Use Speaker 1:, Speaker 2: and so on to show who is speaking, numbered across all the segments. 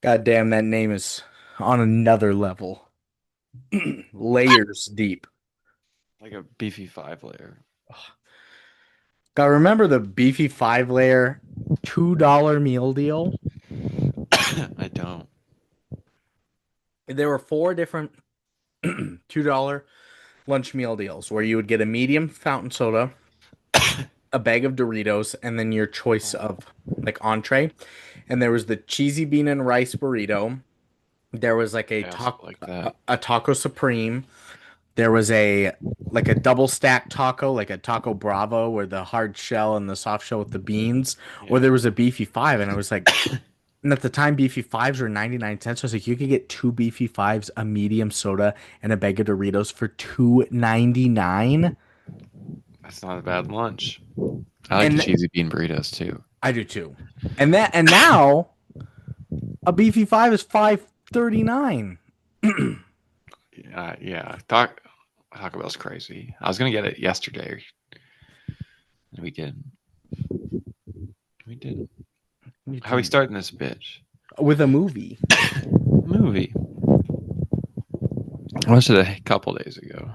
Speaker 1: God damn, that name is on another level. Layers deep.
Speaker 2: Like a beefy 5 layer.
Speaker 1: God, remember the beefy 5 layer $2 meal deal?
Speaker 2: I don't.
Speaker 1: There were four different $2 lunch meal deals where you would get a medium fountain soda, a bag of Doritos, and then your choice
Speaker 2: Oh,
Speaker 1: of like entree. And there was the cheesy bean and rice burrito. There was like
Speaker 2: I also like that.
Speaker 1: a taco supreme. There was a like a double stack taco, like a taco Bravo, where the hard shell and the soft shell with the beans, or
Speaker 2: Yeah.
Speaker 1: there was a beefy five, and I was like, and at the time beefy fives were 99 cents. So I was like, you could get two beefy fives, a medium soda, and a bag of Doritos for 2.99.
Speaker 2: That's not a bad lunch. I like the
Speaker 1: And
Speaker 2: cheesy bean burritos too.
Speaker 1: I do too. And now a beefy five is 5.39.
Speaker 2: Yeah. Taco Bell's crazy. I was gonna get it yesterday, and we didn't. We didn't.
Speaker 1: You
Speaker 2: How we
Speaker 1: didn't.
Speaker 2: starting this bitch?
Speaker 1: With a movie.
Speaker 2: Movie. I watched it a couple days ago.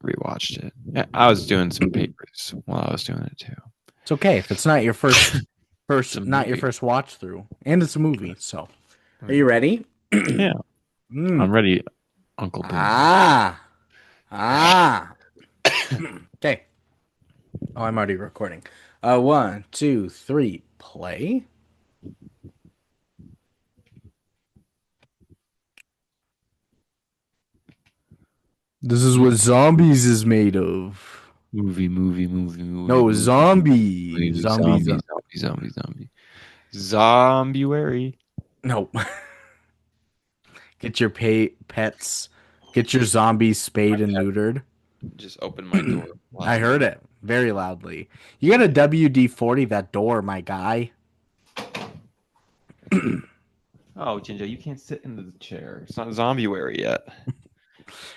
Speaker 2: Rewatched it. Yeah, I was doing some papers while I was doing it too.
Speaker 1: It's okay if it's not your
Speaker 2: It's a
Speaker 1: not your
Speaker 2: movie.
Speaker 1: first watch through, and it's a movie. So, are you
Speaker 2: Yeah.
Speaker 1: ready?
Speaker 2: Yeah. I'm
Speaker 1: Mm.
Speaker 2: ready, Uncle Ben.
Speaker 1: Ah, ah. Okay. Oh, I'm already recording. One, two, three, play. This is what zombies is made of. No, zombie,
Speaker 2: Movie.
Speaker 1: zombie,
Speaker 2: Zombie. Zombuary.
Speaker 1: no. Get your pets. Get your zombies spayed and neutered.
Speaker 2: Just open my door
Speaker 1: I heard
Speaker 2: loudly.
Speaker 1: it very loudly. You got a WD-40 that door, my guy.
Speaker 2: Oh, Ginger, you can't sit in the chair. It's not Zombuary yet.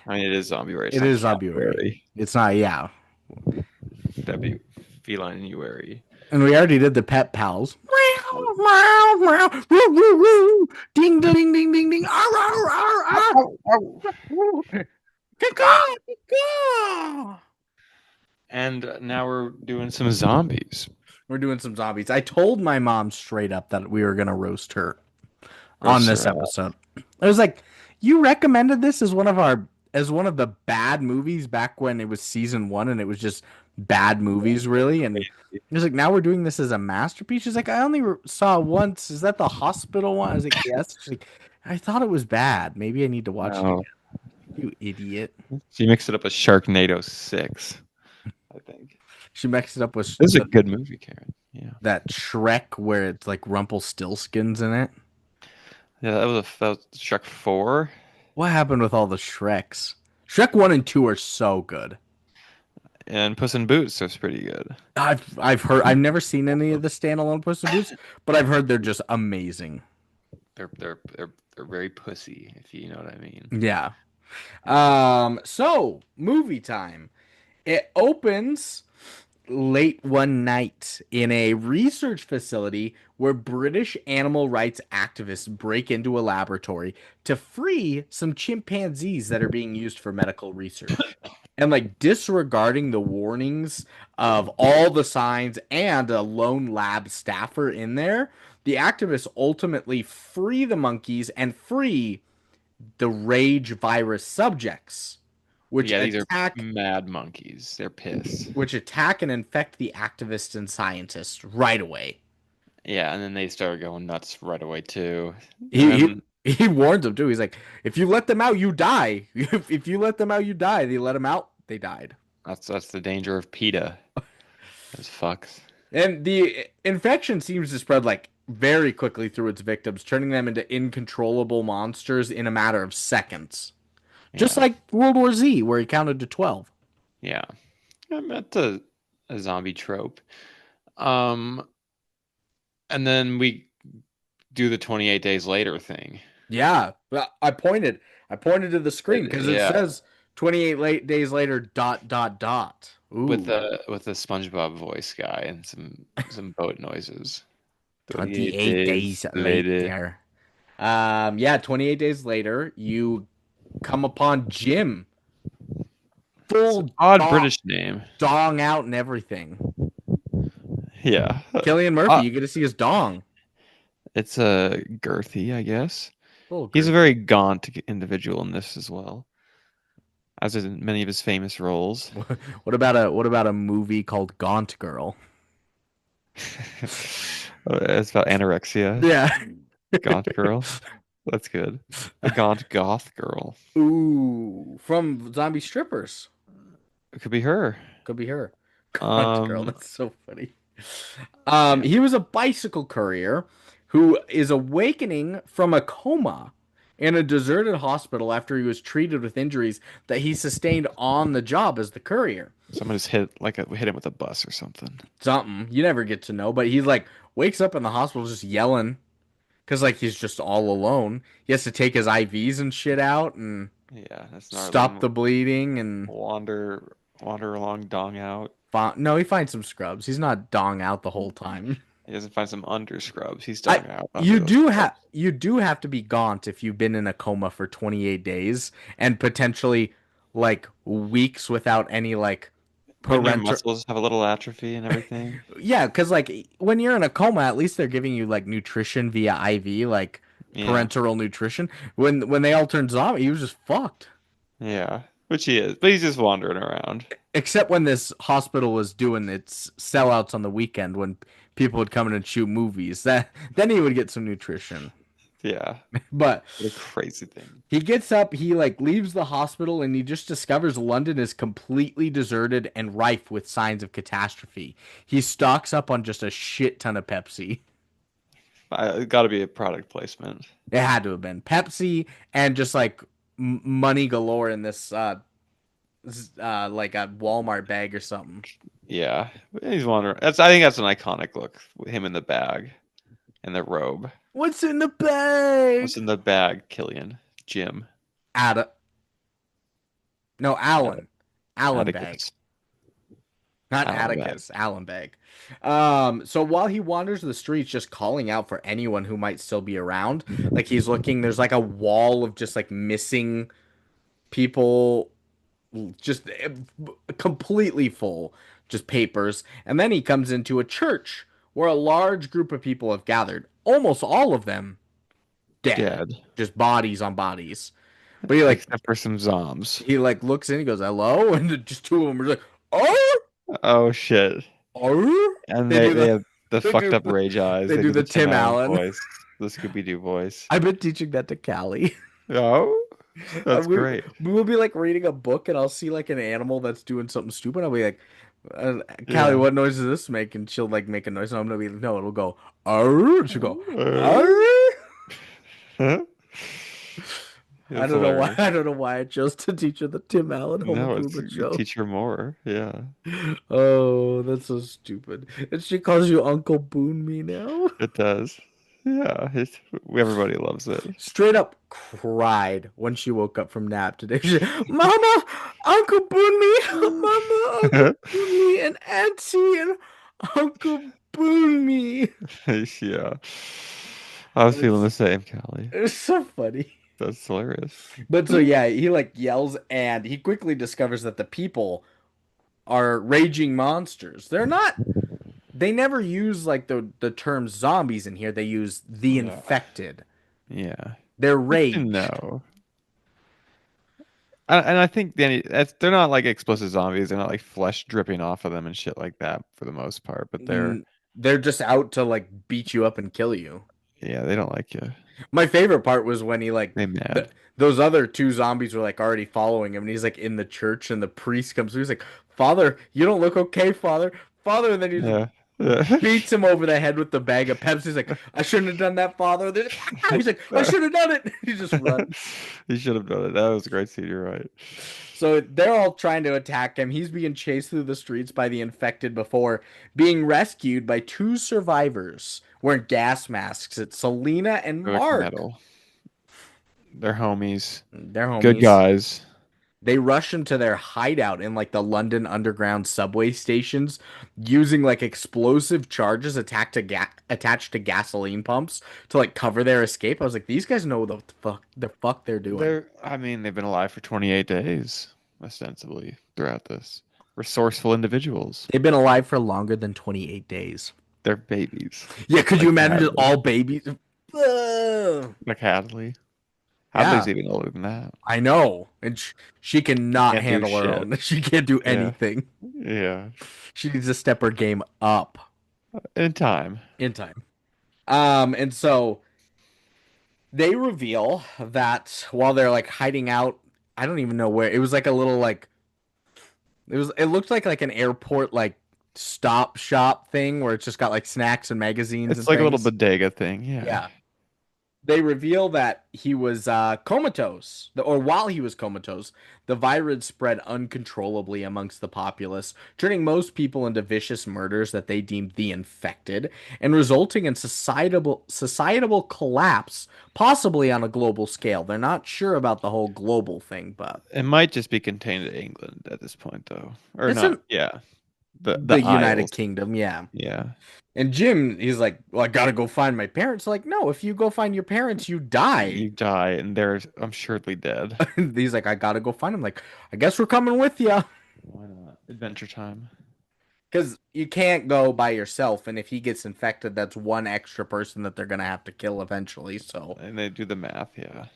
Speaker 2: I mean, it is Zombuary. It's
Speaker 1: It
Speaker 2: not
Speaker 1: is Zombuary.
Speaker 2: Catbuary.
Speaker 1: It's not, yeah.
Speaker 2: That'd be feline-uary.
Speaker 1: And we already did the pet pals. Meow, meow, meow. Woo, woo, woo. Ding, ding, ding, ding, ding. Arr, arr, arr, arr. Caw, caw.
Speaker 2: And now we're doing some zombies.
Speaker 1: We're doing some zombies. I told my mom straight up that we were gonna roast her on this
Speaker 2: Roaster.
Speaker 1: episode. I was like, "You recommended this as one of the bad movies back when it was season one, and it was just bad movies, really." And he was like, "Now we're doing this as a masterpiece." She's like, "I only saw it once. Is that the hospital one?" I was like, "Yes." She's like, "I thought it was bad. Maybe I need to watch it
Speaker 2: No,
Speaker 1: again." You idiot.
Speaker 2: she mixed it up with Sharknado 6, I think.
Speaker 1: She mixed it up with
Speaker 2: This is a good movie, Karen. Yeah.
Speaker 1: that Shrek where it's like Rumpelstiltskins in it.
Speaker 2: Yeah, that was Shrek 4.
Speaker 1: What happened with all the Shreks? Shrek 1 and 2 are so good.
Speaker 2: And Puss in Boots was pretty good.
Speaker 1: I've heard I've never seen any of the standalone Puss in Boots, but I've heard they're just amazing.
Speaker 2: They're very pussy, if you know what I mean.
Speaker 1: Yeah. So movie time. It opens late one night in a research facility where British animal rights activists break into a laboratory to free some chimpanzees that are being used for medical research. And like disregarding the warnings of all the signs and a lone lab staffer in there, the activists ultimately free the monkeys and free the rage virus subjects, which
Speaker 2: Yeah, these are
Speaker 1: attack
Speaker 2: mad monkeys. They're pissed.
Speaker 1: and infect the activists and scientists right away.
Speaker 2: Yeah, and then they started going nuts right away too. And
Speaker 1: He
Speaker 2: then
Speaker 1: he warns them too. He's like, if you let them out, you die. If you let them out, you die. They let them out, they died.
Speaker 2: that's the danger of PETA. Those fucks.
Speaker 1: And the infection seems to spread like very quickly through its victims, turning them into incontrollable monsters in a matter of seconds. Just
Speaker 2: Yeah,
Speaker 1: like World War Z, where he counted to 12.
Speaker 2: yeah. That's a zombie trope. Um, and then we do the 28 days later thing.
Speaker 1: Yeah, but I pointed to the screen because it
Speaker 2: Yeah,
Speaker 1: says 28 days later dot dot dot.
Speaker 2: with
Speaker 1: Ooh.
Speaker 2: the SpongeBob voice guy and some boat noises. 28
Speaker 1: 28
Speaker 2: days
Speaker 1: days
Speaker 2: later.
Speaker 1: later. Yeah, 28 days later, you come upon Jim,
Speaker 2: It's an
Speaker 1: full
Speaker 2: odd British name.
Speaker 1: dong out and everything.
Speaker 2: Yeah.
Speaker 1: Cillian Murphy,
Speaker 2: Uh,
Speaker 1: you get to see his dong.
Speaker 2: it's a girthy, I guess.
Speaker 1: A little
Speaker 2: He's a
Speaker 1: girthy.
Speaker 2: very gaunt individual in this as well, as in many of his famous roles.
Speaker 1: What about a movie called Gaunt Girl?
Speaker 2: It's about anorexia.
Speaker 1: Yeah.
Speaker 2: Gaunt girl. That's good. A gaunt goth girl.
Speaker 1: Ooh, from Zombie Strippers.
Speaker 2: It could be her.
Speaker 1: Could be her. Gaunt Girl.
Speaker 2: Um,
Speaker 1: That's so funny.
Speaker 2: yeah.
Speaker 1: He was a bicycle courier who is awakening from a coma in a deserted hospital after he was treated with injuries that he sustained on the job as the courier.
Speaker 2: Someone just hit him with a bus or something.
Speaker 1: Something you never get to know, but he's like wakes up in the hospital just yelling because like he's just all alone. He has to take his IVs and shit out and
Speaker 2: Yeah, that's gnarly.
Speaker 1: stop
Speaker 2: And
Speaker 1: the bleeding and
Speaker 2: wander along, dong out.
Speaker 1: no, he finds some scrubs. He's not dong out the whole time.
Speaker 2: He doesn't find some under scrubs. He's
Speaker 1: I
Speaker 2: dong out under those scrubs.
Speaker 1: you do have to be gaunt if you've been in a coma for 28 days and potentially like weeks without any like
Speaker 2: When your
Speaker 1: parental.
Speaker 2: muscles have a little atrophy and everything.
Speaker 1: Yeah, because like when you're in a coma, at least they're giving you like nutrition via IV, like
Speaker 2: Yeah,
Speaker 1: parenteral nutrition. When they all turned zombie, he was just fucked.
Speaker 2: yeah. Which he is, but he's just wandering around.
Speaker 1: Except when this hospital was doing its sellouts on the weekend when people would come in and shoot movies. That then he would get some nutrition.
Speaker 2: Yeah,
Speaker 1: But
Speaker 2: what a crazy thing.
Speaker 1: he gets up, he like leaves the hospital, and he just discovers London is completely deserted and rife with signs of catastrophe. He stocks up on just a shit ton of Pepsi.
Speaker 2: It got to be a product placement.
Speaker 1: It had to have been Pepsi and just like money galore in this like a Walmart bag or something.
Speaker 2: Yeah, he's wandering. I think that's an iconic look. Him in the bag and the robe.
Speaker 1: What's in the
Speaker 2: What's
Speaker 1: bag?
Speaker 2: in the bag, Killian? Jim.
Speaker 1: Ada, no,
Speaker 2: Attic-
Speaker 1: Allen bag.
Speaker 2: Atticus.
Speaker 1: Not
Speaker 2: Allen bag.
Speaker 1: Atticus, Allen bag. So while he wanders the streets, just calling out for anyone who might still be around, like he's looking, there's like a wall of just like missing people, just completely full, just papers. And then he comes into a church where a large group of people have gathered, almost all of them dead,
Speaker 2: Dead.
Speaker 1: just bodies on bodies. But he like
Speaker 2: Except for some zombs.
Speaker 1: he like looks in, he goes, "Hello," and just two of them are like, "Oh."
Speaker 2: Oh shit.
Speaker 1: Oh,
Speaker 2: And
Speaker 1: they do
Speaker 2: they
Speaker 1: the
Speaker 2: have the
Speaker 1: they
Speaker 2: fucked
Speaker 1: do
Speaker 2: up
Speaker 1: the
Speaker 2: rage eyes.
Speaker 1: they
Speaker 2: They
Speaker 1: do
Speaker 2: do
Speaker 1: the
Speaker 2: the Tim
Speaker 1: Tim
Speaker 2: Allen
Speaker 1: Allen.
Speaker 2: voice. The Scooby Doo voice.
Speaker 1: I've been teaching that to Callie.
Speaker 2: Oh, that's
Speaker 1: we
Speaker 2: great.
Speaker 1: we will be like reading a book and I'll see like an animal that's doing something stupid. I'll be like, Callie,
Speaker 2: Yeah.
Speaker 1: what noise does this make? And she'll like make a noise, and I'm gonna be like, no, it'll go, arr. She'll go, arr.
Speaker 2: Huh?
Speaker 1: I
Speaker 2: It's
Speaker 1: don't know why.
Speaker 2: hilarious.
Speaker 1: I don't know why I chose to teach her the Tim Allen home
Speaker 2: No, it's
Speaker 1: improvement
Speaker 2: you
Speaker 1: show.
Speaker 2: teach her more. Yeah,
Speaker 1: Oh, that's so stupid. And she calls you Uncle Boon me now.
Speaker 2: it does. Yeah, everybody loves it.
Speaker 1: Straight up cried when she woke up from nap today. She, Mama, Uncle Boonme, Mama, Uncle Boonme, and Auntie, and Uncle Boonme.
Speaker 2: Yeah, I was feeling
Speaker 1: It's,
Speaker 2: the same, Callie.
Speaker 1: it's so funny.
Speaker 2: That's hilarious.
Speaker 1: But so yeah, he like yells and he quickly discovers that the people are raging monsters. They're not. They never use like the term zombies in here. They use the
Speaker 2: Yeah,
Speaker 1: infected.
Speaker 2: yeah.
Speaker 1: They're
Speaker 2: But you
Speaker 1: raged.
Speaker 2: know, and I think they're not like explosive zombies. They're not like flesh dripping off of them and shit like that for the most part. But
Speaker 1: Mm, they're just out to like beat you up and kill you.
Speaker 2: yeah, they don't like you.
Speaker 1: My favorite part was when he like
Speaker 2: They mad.
Speaker 1: those other two zombies were like already following him, and he's like in the church, and the priest comes through. He's like, "Father, you don't look okay, Father, Father." And then he just
Speaker 2: Yeah. Yeah.
Speaker 1: beats him over the head with the bag of Pepsi. He's like, "I shouldn't have done that, Father." They're like, "Ah!" He's like, "I should have done it." He just runs.
Speaker 2: He should have done it. That was a great scene. You're right.
Speaker 1: So they're all trying to attack him. He's being chased through the streets by the infected before being rescued by two survivors wearing gas masks. It's Selena and
Speaker 2: They're like
Speaker 1: Mark.
Speaker 2: metal. They're homies.
Speaker 1: They're
Speaker 2: Good
Speaker 1: homies.
Speaker 2: guys.
Speaker 1: They rush him to their hideout in like the London underground subway stations using like explosive charges attached to gasoline pumps to like cover their escape. I was like, these guys know what the fuck they're doing.
Speaker 2: I mean, they've been alive for 28 days, ostensibly, throughout this. Resourceful individuals.
Speaker 1: They've been alive for longer than 28 days.
Speaker 2: They're babies.
Speaker 1: Yeah, could you
Speaker 2: Like
Speaker 1: imagine just
Speaker 2: Hadley.
Speaker 1: all babies? Ugh.
Speaker 2: Like Hadley. Hadley's
Speaker 1: Yeah,
Speaker 2: even older than that.
Speaker 1: I know. And she cannot
Speaker 2: Can't do
Speaker 1: handle her
Speaker 2: shit.
Speaker 1: own. She can't do
Speaker 2: Yeah.
Speaker 1: anything.
Speaker 2: Yeah.
Speaker 1: She needs to step her game up
Speaker 2: In time.
Speaker 1: in time. And so they reveal that while they're like hiding out, I don't even know where. It was like a little like it looked like an airport like stop shop thing where it's just got like snacks and magazines
Speaker 2: It's
Speaker 1: and
Speaker 2: like a little
Speaker 1: things.
Speaker 2: bodega thing. Yeah.
Speaker 1: Yeah. They reveal that he was comatose, or while he was comatose, the virus spread uncontrollably amongst the populace, turning most people into vicious murders that they deemed the infected, and resulting in societal collapse, possibly on a global scale. They're not sure about the whole global thing, but
Speaker 2: It might just be contained to England at this point, though. Or
Speaker 1: it's in
Speaker 2: not. Yeah. The
Speaker 1: the United
Speaker 2: Isles.
Speaker 1: Kingdom, yeah.
Speaker 2: Yeah.
Speaker 1: And Jim, he's like, "Well, I gotta go find my parents." Like, no, if you go find your parents, you die.
Speaker 2: You die, and they're, I'm surely dead.
Speaker 1: He's like, "I gotta go find them." Like, I guess we're coming with you.
Speaker 2: Why not? Adventure time.
Speaker 1: Because you can't go by yourself, and if he gets infected, that's one extra person that they're gonna have to kill eventually.
Speaker 2: And they do the math, yeah.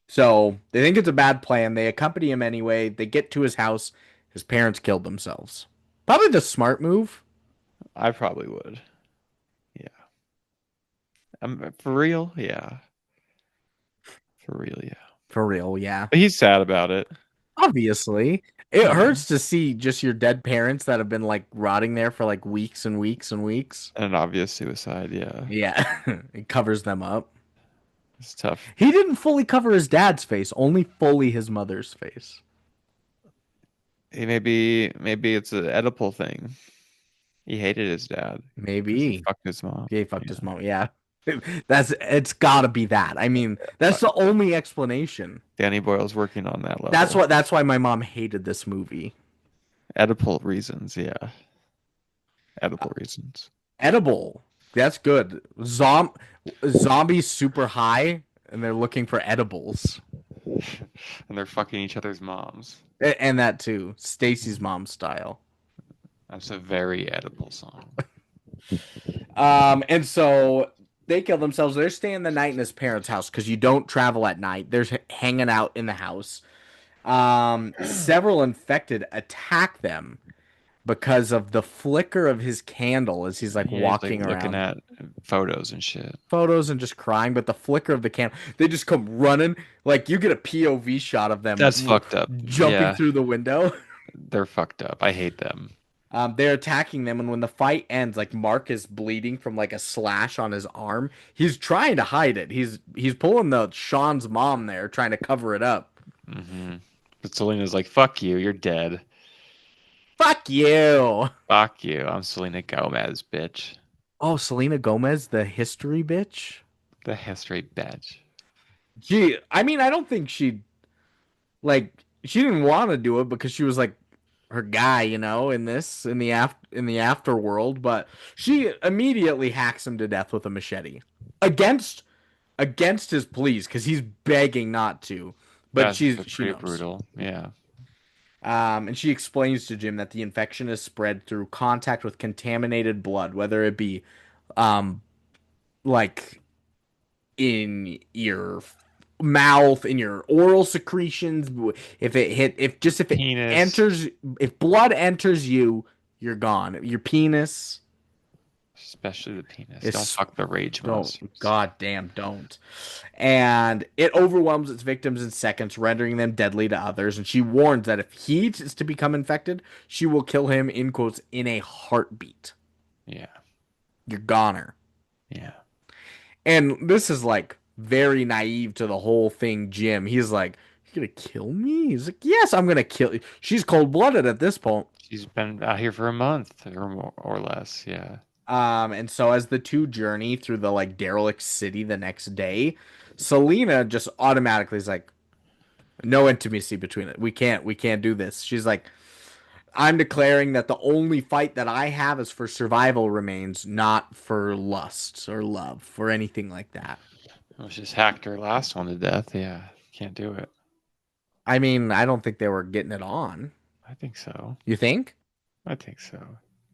Speaker 1: So they think it's a bad plan. They accompany him anyway. They get to his house. His parents killed themselves. Probably the smart move.
Speaker 2: I probably would. Yeah. For real? Yeah. For real, yeah.
Speaker 1: For real, yeah.
Speaker 2: But he's sad about it.
Speaker 1: Obviously, it
Speaker 2: Yeah.
Speaker 1: hurts to see just your dead parents that have been like rotting there for like weeks and weeks and weeks.
Speaker 2: An obvious suicide, yeah.
Speaker 1: Yeah, it covers them up.
Speaker 2: It's tough.
Speaker 1: He didn't fully cover his dad's face, only fully his mother's face.
Speaker 2: Maybe it's an Oedipal thing. He hated his dad because he
Speaker 1: Maybe.
Speaker 2: fucked his mom.
Speaker 1: Yeah, he fucked his
Speaker 2: Yeah.
Speaker 1: mom. Yeah. It's gotta be that. I mean,
Speaker 2: Uh,
Speaker 1: that's the only explanation.
Speaker 2: Danny Boyle's working on that level.
Speaker 1: That's why my mom hated this movie.
Speaker 2: Oedipal reasons, yeah. Oedipal reasons.
Speaker 1: Edible. That's good. Zombies super high and they're looking for edibles.
Speaker 2: And they're fucking each other's moms.
Speaker 1: And that too. Stacy's mom style.
Speaker 2: That's a very Oedipal song.
Speaker 1: And so they kill themselves. They're staying the night in his parents' house because you don't travel at night. They're hanging out in the house. Several infected attack them because of the flicker of his candle as he's like
Speaker 2: Yeah, he's like
Speaker 1: walking
Speaker 2: looking
Speaker 1: around.
Speaker 2: at photos and shit.
Speaker 1: Photos and just crying, but the flicker of the candle, they just come running. Like you get a POV shot of them
Speaker 2: That's fucked up.
Speaker 1: jumping
Speaker 2: Yeah,
Speaker 1: through the window.
Speaker 2: they're fucked up. I hate them.
Speaker 1: They're attacking them, and when the fight ends, like Mark is bleeding from like a slash on his arm. He's trying to hide it. He's pulling the Sean's mom there, trying to cover it up.
Speaker 2: But Selena's like, fuck you, you're dead.
Speaker 1: Fuck you.
Speaker 2: Fuck you. I'm Selena Gomez, bitch.
Speaker 1: Oh, Selena Gomez, the history bitch.
Speaker 2: The history bitch.
Speaker 1: Gee, I mean, I don't think she didn't want to do it because she was like her guy, in the afterworld, but she immediately hacks him to death with a machete against against his pleas because he's begging not to, but
Speaker 2: That's
Speaker 1: she
Speaker 2: pretty
Speaker 1: knows.
Speaker 2: brutal. Yeah.
Speaker 1: And she explains to Jim that the infection is spread through contact with contaminated blood, whether it be um like in your mouth, in your oral secretions, if it
Speaker 2: Penis.
Speaker 1: enters, if blood enters you, you're gone. Your penis
Speaker 2: Especially the penis. Don't
Speaker 1: is
Speaker 2: fuck the rage
Speaker 1: don't,
Speaker 2: monsters.
Speaker 1: goddamn don't. And it overwhelms its victims in seconds, rendering them deadly to others. And she warns that if he is to become infected, she will kill him in quotes in a heartbeat.
Speaker 2: Yeah.
Speaker 1: You're goner.
Speaker 2: Yeah.
Speaker 1: And this is like very naive to the whole thing, Jim. He's like, "You're gonna kill me?" He's like, "Yes, I'm gonna kill you." She's cold-blooded at this point.
Speaker 2: She's been out here for a month or more or less. Yeah.
Speaker 1: And so as the two journey through the like derelict city the next day, Selena just automatically is like, No intimacy between it. We can't do this. She's like, I'm declaring that the only fight that I have is for survival remains, not for lust or love or anything like that.
Speaker 2: Let's just hacked her last one to death. Yeah, can't do it.
Speaker 1: I mean, I don't think they were getting it on.
Speaker 2: I think so.
Speaker 1: You think?
Speaker 2: I think so.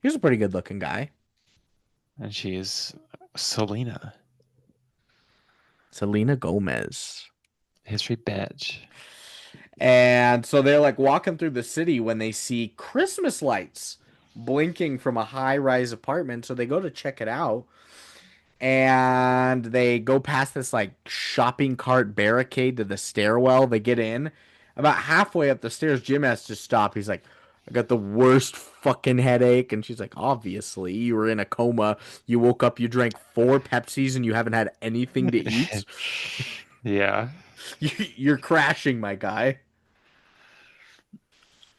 Speaker 1: He's a pretty good looking guy.
Speaker 2: And she is Selena,
Speaker 1: Selena Gomez.
Speaker 2: history badge.
Speaker 1: And so they're like walking through the city when they see Christmas lights blinking from a high rise apartment. So they go to check it out. And they go past this like shopping cart barricade to the stairwell. They get in. About halfway up the stairs, Jim has to stop. He's like, I got the worst fucking headache. And she's like, obviously, you were in a coma. You woke up, you drank 4 Pepsis, and you haven't had anything to eat.
Speaker 2: Yeah.
Speaker 1: You're crashing, my guy.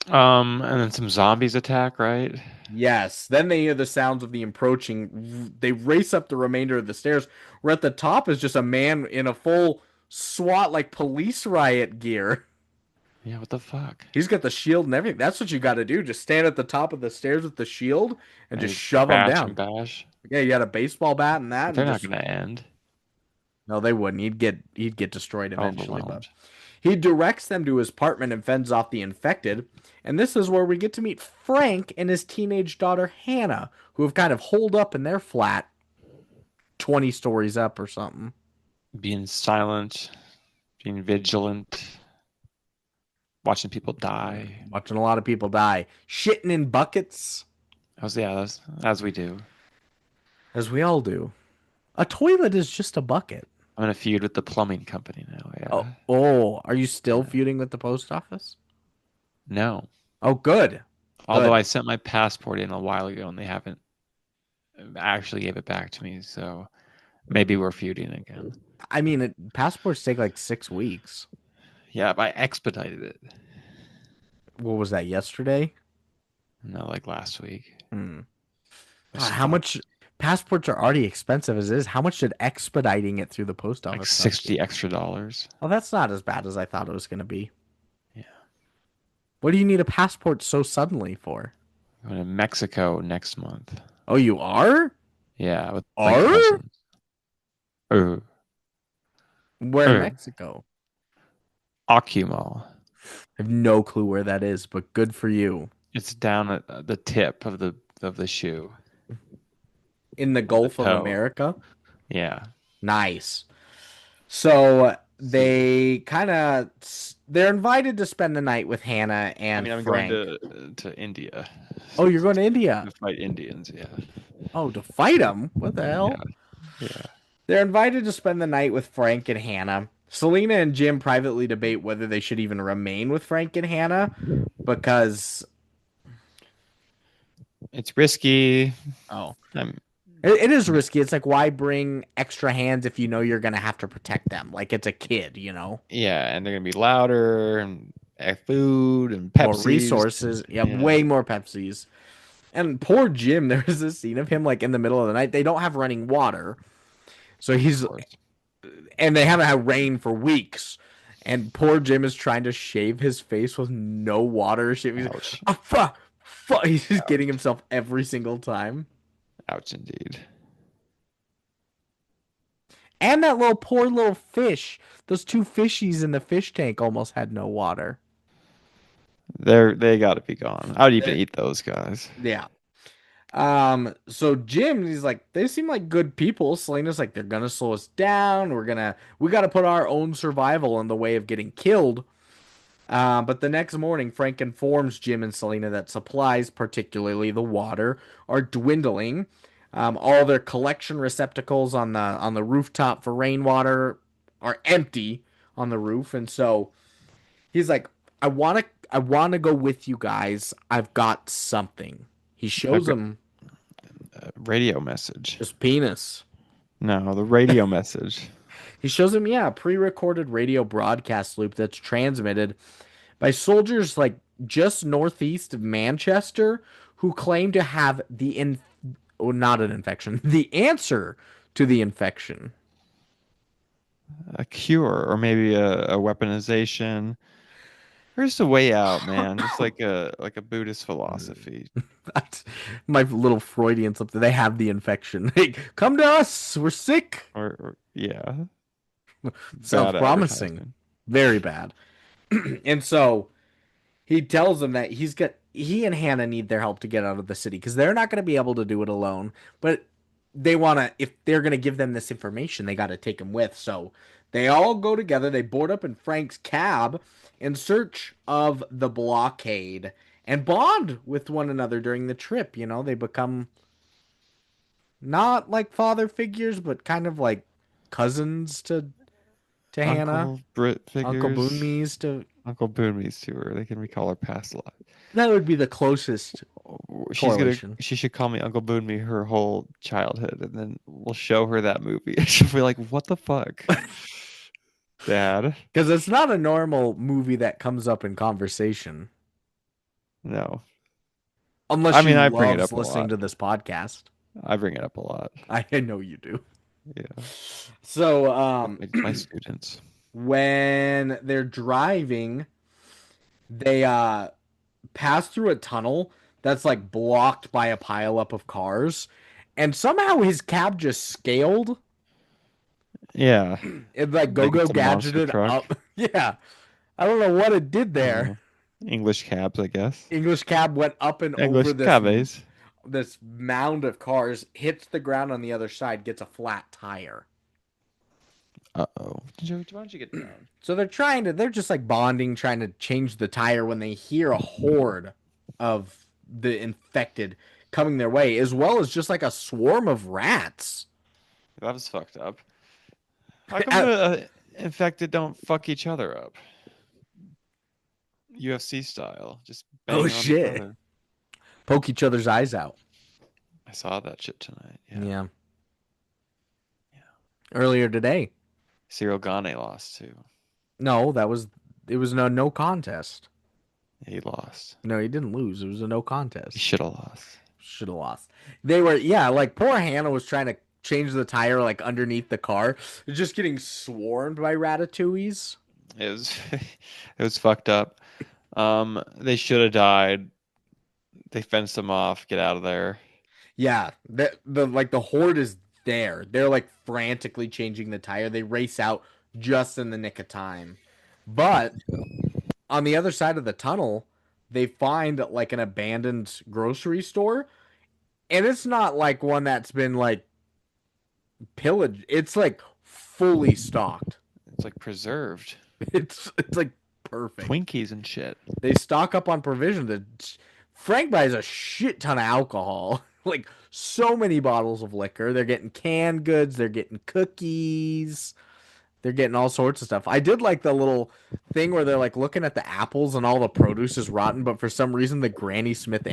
Speaker 2: And then some zombies attack, right?
Speaker 1: Yes. Then they hear the sounds of the approaching. They race up the remainder of the stairs. Where at the top is just a man in a full SWAT like police riot gear.
Speaker 2: Yeah, what the fuck?
Speaker 1: He's got the shield and everything. That's what you got to do. Just stand at the top of the stairs with the shield and
Speaker 2: And
Speaker 1: just
Speaker 2: you
Speaker 1: shove them
Speaker 2: bash and
Speaker 1: down.
Speaker 2: bash.
Speaker 1: Yeah, you got a baseball bat and that,
Speaker 2: But they're
Speaker 1: and
Speaker 2: not
Speaker 1: just
Speaker 2: gonna end.
Speaker 1: no, they wouldn't. He'd get destroyed eventually. But
Speaker 2: Overwhelmed.
Speaker 1: he directs them to his apartment and fends off the infected. And this is where we get to meet Frank and his teenage daughter Hannah, who have kind of holed up in their flat 20 stories up or something.
Speaker 2: Being silent, being vigilant, watching people die.
Speaker 1: Watching a lot of people die. Shitting in buckets,
Speaker 2: That's as we do.
Speaker 1: as we all do. A toilet is just a bucket.
Speaker 2: I'm in a feud with the plumbing company now.
Speaker 1: Oh,
Speaker 2: Yeah.
Speaker 1: oh, are you still
Speaker 2: Yeah.
Speaker 1: feuding with the post office?
Speaker 2: No.
Speaker 1: Oh, good.
Speaker 2: Although
Speaker 1: Good.
Speaker 2: I sent my passport in a while ago and they haven't actually gave it back to me, so maybe we're feuding again.
Speaker 1: I mean, passports take like 6 weeks.
Speaker 2: Yeah, but I expedited it.
Speaker 1: What was that, yesterday?
Speaker 2: No, like last week.
Speaker 1: Hmm.
Speaker 2: Which
Speaker 1: How much
Speaker 2: sucks.
Speaker 1: passports are already expensive as is? How much should expediting it through the post
Speaker 2: Like
Speaker 1: office cost you?
Speaker 2: 60 extra dollars.
Speaker 1: Well, that's not as bad as I thought it was going to be.
Speaker 2: Yeah.
Speaker 1: What do you need a passport so suddenly for?
Speaker 2: I'm going to Mexico next month.
Speaker 1: Oh, you are?
Speaker 2: Yeah, with my
Speaker 1: Are?
Speaker 2: cousins. Oh,
Speaker 1: Where in
Speaker 2: oh.
Speaker 1: Mexico?
Speaker 2: Akumal.
Speaker 1: I have no clue where that is, but good for you.
Speaker 2: It's down at the tip of the shoe.
Speaker 1: In the
Speaker 2: The
Speaker 1: Gulf of
Speaker 2: toe.
Speaker 1: America?
Speaker 2: Yeah.
Speaker 1: Nice. So
Speaker 2: See.
Speaker 1: they're invited to spend the night with Hannah
Speaker 2: I
Speaker 1: and
Speaker 2: mean, I'm going
Speaker 1: Frank.
Speaker 2: to India
Speaker 1: Oh, you're going to India.
Speaker 2: to fight Indians. Yeah.
Speaker 1: Oh, to fight them? What the
Speaker 2: Yeah.
Speaker 1: hell?
Speaker 2: Yeah.
Speaker 1: They're invited to spend the night with Frank and Hannah. Selena and Jim privately debate whether they should even remain with Frank and Hannah because
Speaker 2: It's risky.
Speaker 1: oh,
Speaker 2: I'm
Speaker 1: it is risky. It's like why bring extra hands if you know you're gonna have to protect them? Like it's a kid, you know.
Speaker 2: Yeah, and they're gonna be louder and food and
Speaker 1: More
Speaker 2: Pepsis.
Speaker 1: resources. Yeah,
Speaker 2: Yeah,
Speaker 1: way more Pepsis. And poor Jim, there was this scene of him like in the middle of the night. They don't have running water. So
Speaker 2: of
Speaker 1: he's
Speaker 2: course.
Speaker 1: and they haven't had rain for weeks. And poor Jim is trying to shave his face with no water. He's like,
Speaker 2: Ouch.
Speaker 1: ah, fuck, fuck. He's just getting
Speaker 2: Ouch.
Speaker 1: himself every single time.
Speaker 2: Ouch indeed.
Speaker 1: And that little poor little fish, those 2 fishies in the fish tank almost had no water.
Speaker 2: They gotta be gone. I would even
Speaker 1: They're-
Speaker 2: eat those guys.
Speaker 1: yeah. So Jim, he's like, they seem like good people. Selena's like, they're gonna slow us down. We gotta put our own survival in the way of getting killed. But the next morning, Frank informs Jim and Selena that supplies, particularly the water, are dwindling. All their collection receptacles on the rooftop for rainwater are empty on the roof, and so he's like, "I wanna go with you guys. I've got something." He
Speaker 2: A
Speaker 1: shows them
Speaker 2: radio message.
Speaker 1: his penis.
Speaker 2: No, the radio message.
Speaker 1: He shows him, yeah, a pre-recorded radio broadcast loop that's transmitted by soldiers like just northeast of Manchester who claim to have not an infection, the answer to the infection.
Speaker 2: a cure or maybe a weaponization. There's a way out, man. Just like a Buddhist philosophy
Speaker 1: That's my little Freudian something. They have the infection. Hey, come to us. We're sick.
Speaker 2: or yeah,
Speaker 1: Sounds
Speaker 2: bad
Speaker 1: promising.
Speaker 2: advertising.
Speaker 1: Very bad. And so he tells them that he and Hannah need their help to get out of the city because they're not going to be able to do it alone. But they want to, if they're going to give them this information, they got to take him with. So they all go together. They board up in Frank's cab in search of the blockade and bond with one another during the trip. You know, they become not like father figures, but kind of like cousins to Hannah,
Speaker 2: Uncle Brit
Speaker 1: Uncle
Speaker 2: figures.
Speaker 1: Boonmies to.
Speaker 2: Uncle Booney's to her. They can recall her past life.
Speaker 1: That would be the closest correlation.
Speaker 2: She should call me Uncle Booney her whole childhood, and then we'll show her that movie. She'll be like, "What the fuck, Dad?"
Speaker 1: Because it's not a normal movie that comes up in conversation.
Speaker 2: No,
Speaker 1: Unless
Speaker 2: I
Speaker 1: she
Speaker 2: mean I bring it
Speaker 1: loves
Speaker 2: up a
Speaker 1: listening
Speaker 2: lot.
Speaker 1: to this podcast.
Speaker 2: I bring it up a lot.
Speaker 1: I know you do.
Speaker 2: Yeah,
Speaker 1: So,
Speaker 2: my students.
Speaker 1: when they're driving, they pass through a tunnel that's like blocked by a pileup of cars. And somehow his cab just scaled.
Speaker 2: Yeah,
Speaker 1: It like
Speaker 2: like
Speaker 1: go-go
Speaker 2: it's a monster
Speaker 1: gadgeted
Speaker 2: truck.
Speaker 1: up. Yeah. I don't know what it did
Speaker 2: I don't
Speaker 1: there.
Speaker 2: know. English cabs, I guess.
Speaker 1: English cab went up and over
Speaker 2: English cabs.
Speaker 1: this mound of cars, hits the ground on the other side, gets a flat tire.
Speaker 2: Uh-oh. Why don't you get down?
Speaker 1: So they're just like bonding, trying to change the tire when they hear a horde of the infected coming their way, as well as just like a swarm of rats.
Speaker 2: That was fucked up. How come the infected don't fuck each other up? UFC style, just
Speaker 1: Oh
Speaker 2: banging on each
Speaker 1: shit.
Speaker 2: other.
Speaker 1: Poke each other's eyes out.
Speaker 2: I saw that shit tonight. Yeah.
Speaker 1: Yeah.
Speaker 2: Yeah.
Speaker 1: Earlier today.
Speaker 2: Cyril Gane lost too.
Speaker 1: No, it was no contest.
Speaker 2: He lost.
Speaker 1: No, he didn't lose. It was a no
Speaker 2: He
Speaker 1: contest.
Speaker 2: should have lost.
Speaker 1: Should have lost. They were, yeah, like poor Hannah was trying to change the tire like underneath the car. They're just getting swarmed by ratatouilles.
Speaker 2: It was it was fucked up. They should have died. They fenced them off. Get out of there.
Speaker 1: Yeah, the like the horde is there. They're like frantically changing the tire. They race out just in the nick of time. But on the other side of the tunnel, they find like an abandoned grocery store, and it's not like one that's been like pillaged. It's like fully stocked.
Speaker 2: It's like preserved
Speaker 1: It's like perfect.
Speaker 2: Twinkies and shit.
Speaker 1: They stock up on provisions. Frank buys a shit ton of alcohol, like so many bottles of liquor. They're getting canned goods. They're getting cookies. They're getting all sorts of stuff. I did like the little thing where they're like looking at the apples and all the produce is rotten, but for some reason the Granny Smith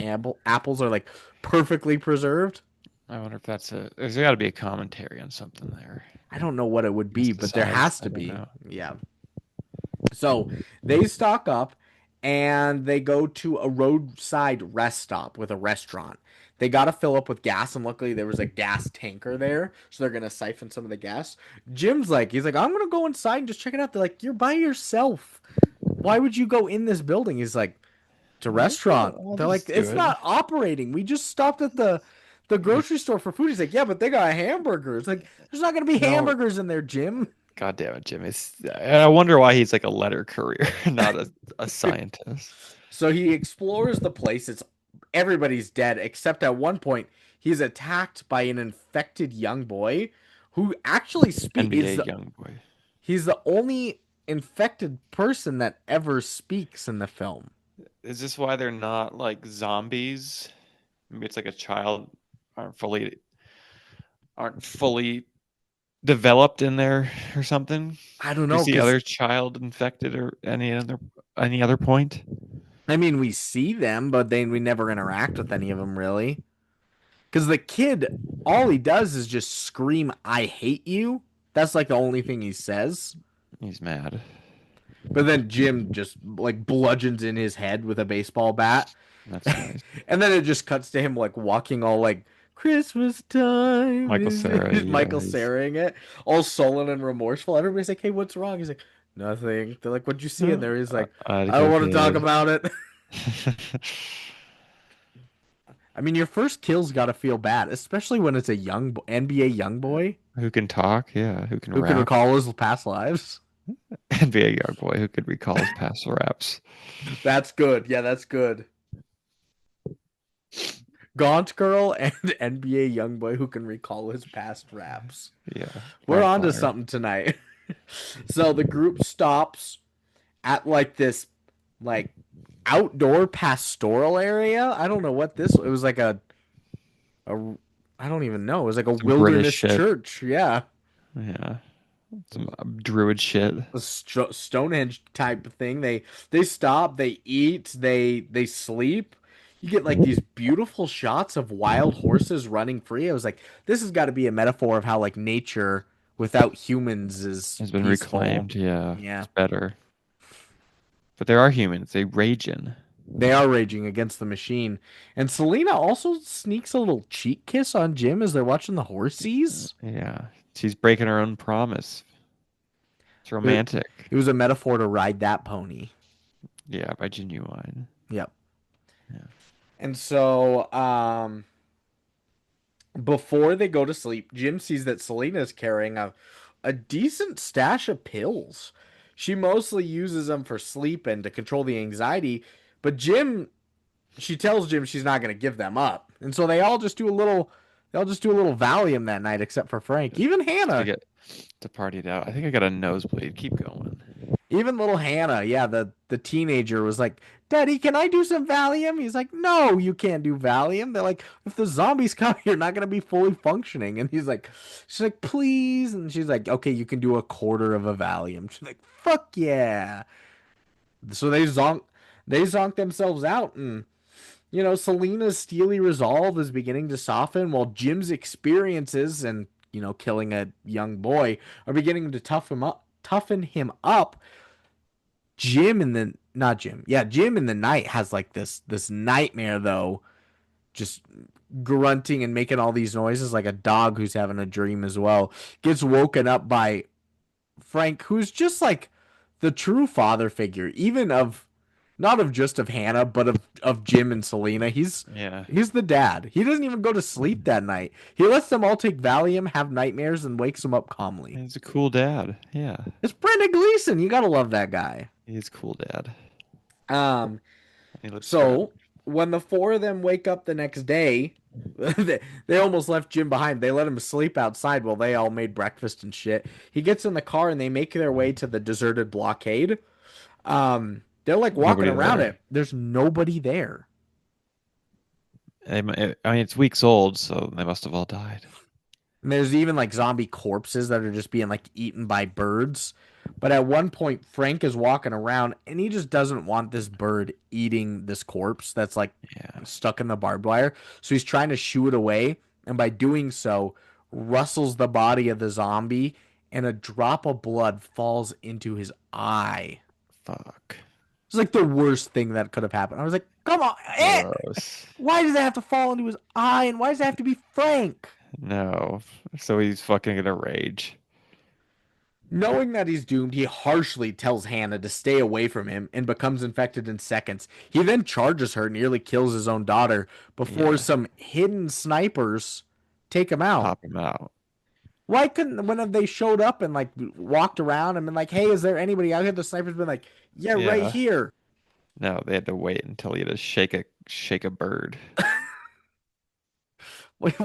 Speaker 1: apples are like perfectly preserved.
Speaker 2: I wonder if that's a. There's got to be a commentary on something there.
Speaker 1: I don't know what it would be, but there
Speaker 2: Pesticides.
Speaker 1: has
Speaker 2: I
Speaker 1: to
Speaker 2: don't
Speaker 1: be.
Speaker 2: know.
Speaker 1: Yeah. So they stock up and they go to a roadside rest stop with a restaurant. They got to fill up with gas, and luckily there was a gas tanker there, so they're gonna siphon some of the gas. Jim's like, he's like, I'm gonna go inside and just check it out. They're like, you're by yourself. Why would you go in this building? He's like, it's a restaurant.
Speaker 2: I'll
Speaker 1: They're like,
Speaker 2: just do
Speaker 1: it's
Speaker 2: it.
Speaker 1: not operating. We just stopped at the grocery store for food. He's like, yeah, but they got hamburgers. Like, there's not gonna be
Speaker 2: No,
Speaker 1: hamburgers in there, Jim.
Speaker 2: God damn it, Jim. I wonder why he's like a letter courier, not a scientist.
Speaker 1: So he explores the place. It's everybody's dead except at one point he's attacked by an infected young boy who actually speaks.
Speaker 2: NBA young boy.
Speaker 1: He's the only infected person that ever speaks in the film.
Speaker 2: Is this why they're not like zombies? Maybe it's like a child aren't fully developed in there or something.
Speaker 1: I don't
Speaker 2: Do you
Speaker 1: know
Speaker 2: see
Speaker 1: because
Speaker 2: other child infected or any other point?
Speaker 1: I mean we see them, but then we never interact with any of them really. Because the kid, all he does is just scream, "I hate you." That's like the only thing he says.
Speaker 2: He's mad.
Speaker 1: But then Jim just like bludgeons in his head with a baseball bat.
Speaker 2: That's nice.
Speaker 1: And then it just cuts to him like walking all like Christmas time
Speaker 2: Michael
Speaker 1: is
Speaker 2: Cera, yeah,
Speaker 1: Michael Ceraing it, all sullen and remorseful. Everybody's like, "Hey, what's wrong?" He's like, "Nothing." They're like, "What'd you see in there?" He's like,
Speaker 2: I had a
Speaker 1: "I don't
Speaker 2: good
Speaker 1: want to talk
Speaker 2: kid.
Speaker 1: about it." I mean, your first kill's got to feel bad, especially when it's a NBA young boy
Speaker 2: Who can talk? Yeah, who can
Speaker 1: who can
Speaker 2: rap?
Speaker 1: recall his past lives.
Speaker 2: NBA young boy who could recall his past raps.
Speaker 1: That's good. Yeah, that's good. Gaunt Girl and NBA young boy who can recall his past raps.
Speaker 2: Yeah,
Speaker 1: We're
Speaker 2: on
Speaker 1: on to
Speaker 2: fire.
Speaker 1: something tonight. So the group stops at like this like outdoor pastoral area. I don't know what this it was like a I don't even know. It was like a
Speaker 2: Some British
Speaker 1: wilderness
Speaker 2: shit.
Speaker 1: church. Yeah.
Speaker 2: Yeah, some druid shit.
Speaker 1: A Stonehenge type thing. They stop, they eat, they sleep. You get like these beautiful shots of wild horses running free. I was like, this has got to be a metaphor of how like nature without humans is
Speaker 2: Has been
Speaker 1: peaceful.
Speaker 2: reclaimed. Yeah,
Speaker 1: Yeah.
Speaker 2: it's better. But there are humans. They raging.
Speaker 1: They are raging against the machine. And Selena also sneaks a little cheek kiss on Jim as they're watching the horsies.
Speaker 2: Yeah, she's breaking her own promise. It's
Speaker 1: It,
Speaker 2: romantic.
Speaker 1: it was a metaphor to ride that pony.
Speaker 2: Yeah, by Genuine.
Speaker 1: Yep.
Speaker 2: Yeah.
Speaker 1: And so, before they go to sleep, Jim sees that Selena's carrying a decent stash of pills. She mostly uses them for sleep and to control the anxiety, but she tells Jim she's not going to give them up. And so they all just do a little Valium that night except for Frank. Even
Speaker 2: To
Speaker 1: Hannah.
Speaker 2: get to party it out. I think I got a nosebleed. Keep going.
Speaker 1: Even little Hannah, yeah, the teenager was like, "Daddy, can I do some Valium?" He's like, "No, you can't do Valium." They're like, "If the zombies come, you're not gonna be fully functioning." And she's like, "Please," and she's like, "Okay, you can do a quarter of a Valium." She's like, "Fuck yeah!" So they zonk themselves out, and Selena's steely resolve is beginning to soften, while Jim's experiences and killing a young boy are beginning to toughen him up. Jim in the not Jim. Yeah, Jim in the night has like this nightmare though, just grunting and making all these noises like a dog who's having a dream as well. Gets woken up by Frank, who's just like the true father figure, even of not of just of Hannah, but of Jim and Selena.
Speaker 2: Yeah.
Speaker 1: He's the dad. He doesn't even go to sleep that night. He lets them all take Valium, have nightmares, and wakes them up calmly.
Speaker 2: He's a cool dad. Yeah.
Speaker 1: It's Brendan Gleeson. You gotta love that guy.
Speaker 2: He's a cool dad.
Speaker 1: Um,
Speaker 2: He lives forever.
Speaker 1: So when the four of them wake up the next day, they almost left Jim behind. They let him sleep outside while they all made breakfast and shit. He gets in the car and they make their way to the deserted blockade. They're like walking
Speaker 2: Nobody
Speaker 1: around
Speaker 2: there.
Speaker 1: it. There's nobody there.
Speaker 2: I mean, it's weeks old, so they must have all died.
Speaker 1: And there's even like zombie corpses that are just being like eaten by birds. But at one point, Frank is walking around and he just doesn't want this bird eating this corpse that's like
Speaker 2: Yeah.
Speaker 1: stuck in the barbed wire. So he's trying to shoo it away. And by doing so, rustles the body of the zombie and a drop of blood falls into his eye.
Speaker 2: Fuck.
Speaker 1: It's like the worst thing that could have happened. I was like, come on.
Speaker 2: Gross.
Speaker 1: Why does it have to fall into his eye? And why does it have to be Frank?
Speaker 2: No. So he's fucking gonna rage.
Speaker 1: Knowing that he's doomed, he harshly tells Hannah to stay away from him and becomes infected in seconds. He then charges her, nearly kills his own daughter before
Speaker 2: Yeah.
Speaker 1: some hidden snipers take him out.
Speaker 2: Pop him out.
Speaker 1: Why couldn't when have they showed up and like walked around and been like, "Hey, is there anybody out here?" The snipers been like, "Yeah, right
Speaker 2: Yeah.
Speaker 1: here."
Speaker 2: No, they had to wait until he had to shake a bird.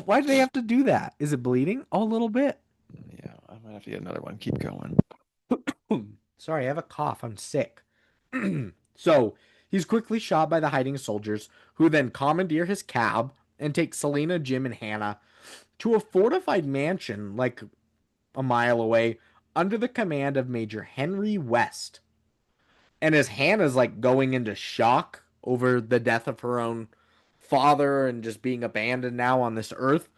Speaker 1: Why do they have to do that? Is it bleeding? Oh, a little bit.
Speaker 2: Yeah, I might have to get another one. Keep going.
Speaker 1: Sorry, I have a cough. I'm sick. So he's quickly shot by the hiding soldiers, who then commandeer his cab and take Selena, Jim, and Hannah to a fortified mansion like a mile away under the command of Major Henry West. And as Hannah's like going into shock over the death of her own father and just being abandoned now on this earth,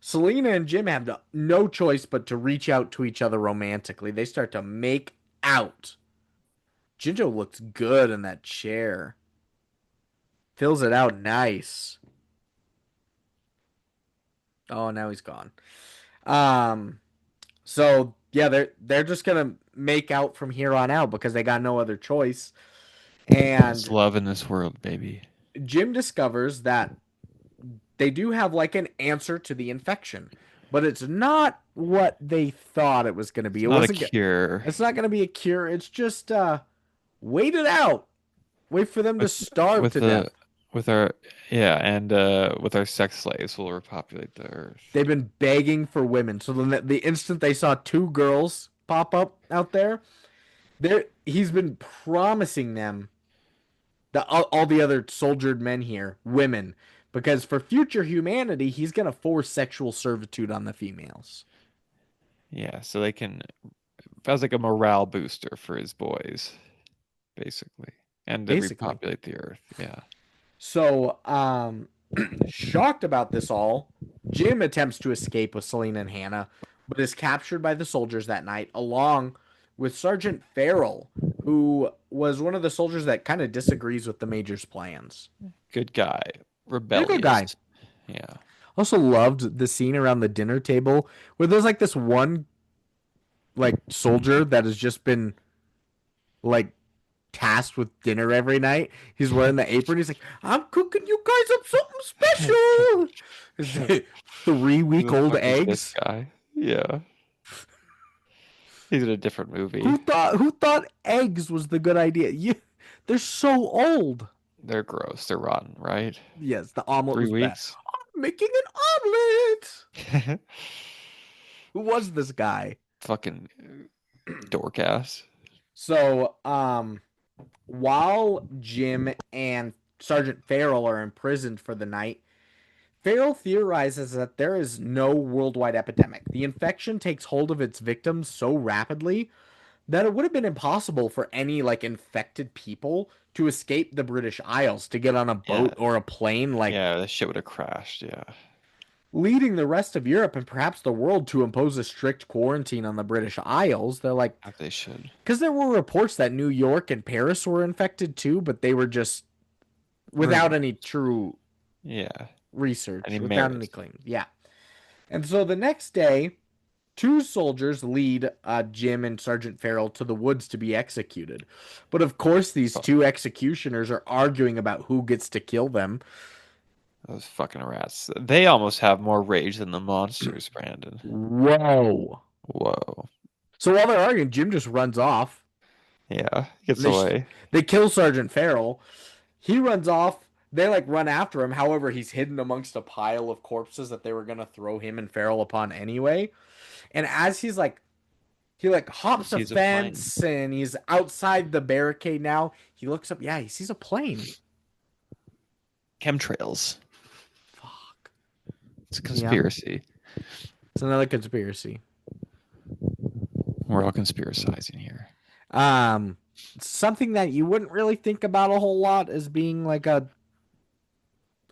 Speaker 1: Selena and Jim have no choice but to reach out to each other romantically. They start to make out. Jinjo looks good in that chair. Fills it out nice. Oh, now he's gone. Um, so yeah, they're just gonna make out from here on out because they got no other choice.
Speaker 2: That's
Speaker 1: And
Speaker 2: love in this world, baby.
Speaker 1: Jim discovers that they do have like an answer to the infection, but it's not what they thought it was going to be.
Speaker 2: It's
Speaker 1: It
Speaker 2: not a
Speaker 1: wasn't.
Speaker 2: cure.
Speaker 1: It's not going to be a cure. It's just wait it out. Wait for them to
Speaker 2: With
Speaker 1: starve
Speaker 2: with
Speaker 1: to death.
Speaker 2: the with our yeah, and with our sex slaves will repopulate the earth.
Speaker 1: They've been begging for women. So the instant they saw two girls pop up out there, he's been promising them all the other soldiered men here women because for future humanity he's going to force sexual servitude on the females.
Speaker 2: Yeah, so they can as like a morale booster for his boys, basically, and to
Speaker 1: Basically.
Speaker 2: repopulate the earth. Yeah.
Speaker 1: So, shocked about this all, Jim attempts to escape with Selena and Hannah, but is captured by the soldiers that night, along with Sergeant Farrell, who was one of the soldiers that kind of disagrees with the Major's plans.
Speaker 2: Good guy.
Speaker 1: He's a good
Speaker 2: Rebellious.
Speaker 1: guy.
Speaker 2: Yeah.
Speaker 1: Also loved the scene around the dinner table where there's like this one like soldier that has just been like tasked with dinner every night. He's wearing the apron. He's like, I'm cooking you guys up something special. 3 week
Speaker 2: Who the
Speaker 1: old
Speaker 2: fuck is this
Speaker 1: eggs.
Speaker 2: guy? Yeah. He's in a different movie.
Speaker 1: Who thought eggs was the good idea? They're so old.
Speaker 2: They're gross. They're rotten, right?
Speaker 1: Yes, the omelet
Speaker 2: Three
Speaker 1: was bad.
Speaker 2: weeks.
Speaker 1: I'm making an omelet. Who was this guy?
Speaker 2: Fucking dork ass.
Speaker 1: So, while Jim and Sergeant Farrell are imprisoned for the night, Farrell theorizes that there is no worldwide epidemic. The infection takes hold of its victims so rapidly that it would have been impossible for any like infected people to escape the British Isles to get on a
Speaker 2: Yeah.
Speaker 1: boat or a plane, like
Speaker 2: Yeah, that shit would have crashed. Yeah.
Speaker 1: leading the rest of Europe and perhaps the world to impose a strict quarantine on the British Isles. They're like,
Speaker 2: As they should.
Speaker 1: because there were reports that New York and Paris were infected too, but they were just without
Speaker 2: Rumor.
Speaker 1: any true
Speaker 2: Yeah.
Speaker 1: research,
Speaker 2: Any
Speaker 1: without
Speaker 2: merit.
Speaker 1: any claim. Yeah. And so the next day, two soldiers lead Jim and Sergeant Farrell to the woods to be executed. But of course, these
Speaker 2: Fuck.
Speaker 1: two executioners are arguing about who gets to kill them.
Speaker 2: Those fucking rats. They almost have more rage than the monsters, Brandon.
Speaker 1: Whoa.
Speaker 2: Whoa.
Speaker 1: So while they're arguing, Jim just runs off.
Speaker 2: Yeah. Gets
Speaker 1: They,
Speaker 2: away.
Speaker 1: they kill Sergeant Farrell. He runs off. They like run after him. However, he's hidden amongst a pile of corpses that they were going to throw him and Farrell upon anyway. And as he like
Speaker 2: He
Speaker 1: hops a
Speaker 2: sees a plane.
Speaker 1: fence and he's outside the barricade now. He looks up. Yeah, he sees a plane.
Speaker 2: Chemtrails.
Speaker 1: Fuck.
Speaker 2: It's a
Speaker 1: Yeah,
Speaker 2: conspiracy.
Speaker 1: it's another conspiracy.
Speaker 2: We're all conspiracizing here.
Speaker 1: Something that you wouldn't really think about a whole lot as being like a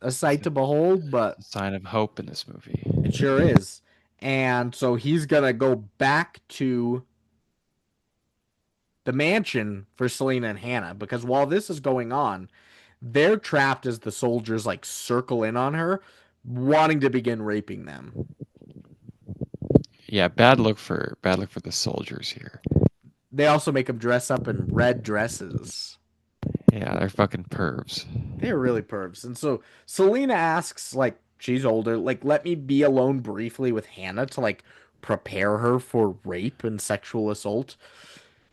Speaker 1: sight to behold, but
Speaker 2: It's a sign of hope in this movie.
Speaker 1: it sure is. And so he's gonna go back to the mansion for Selena and Hannah because while this is going on, they're trapped as the soldiers like circle in on her, wanting to begin raping them.
Speaker 2: Yeah, bad look for the soldiers here.
Speaker 1: They also make them dress up in red dresses.
Speaker 2: Yeah, they're fucking pervs.
Speaker 1: They're really pervs. And so Selena asks, like, she's older, like, let me be alone briefly with Hannah to like prepare her for rape and sexual assault.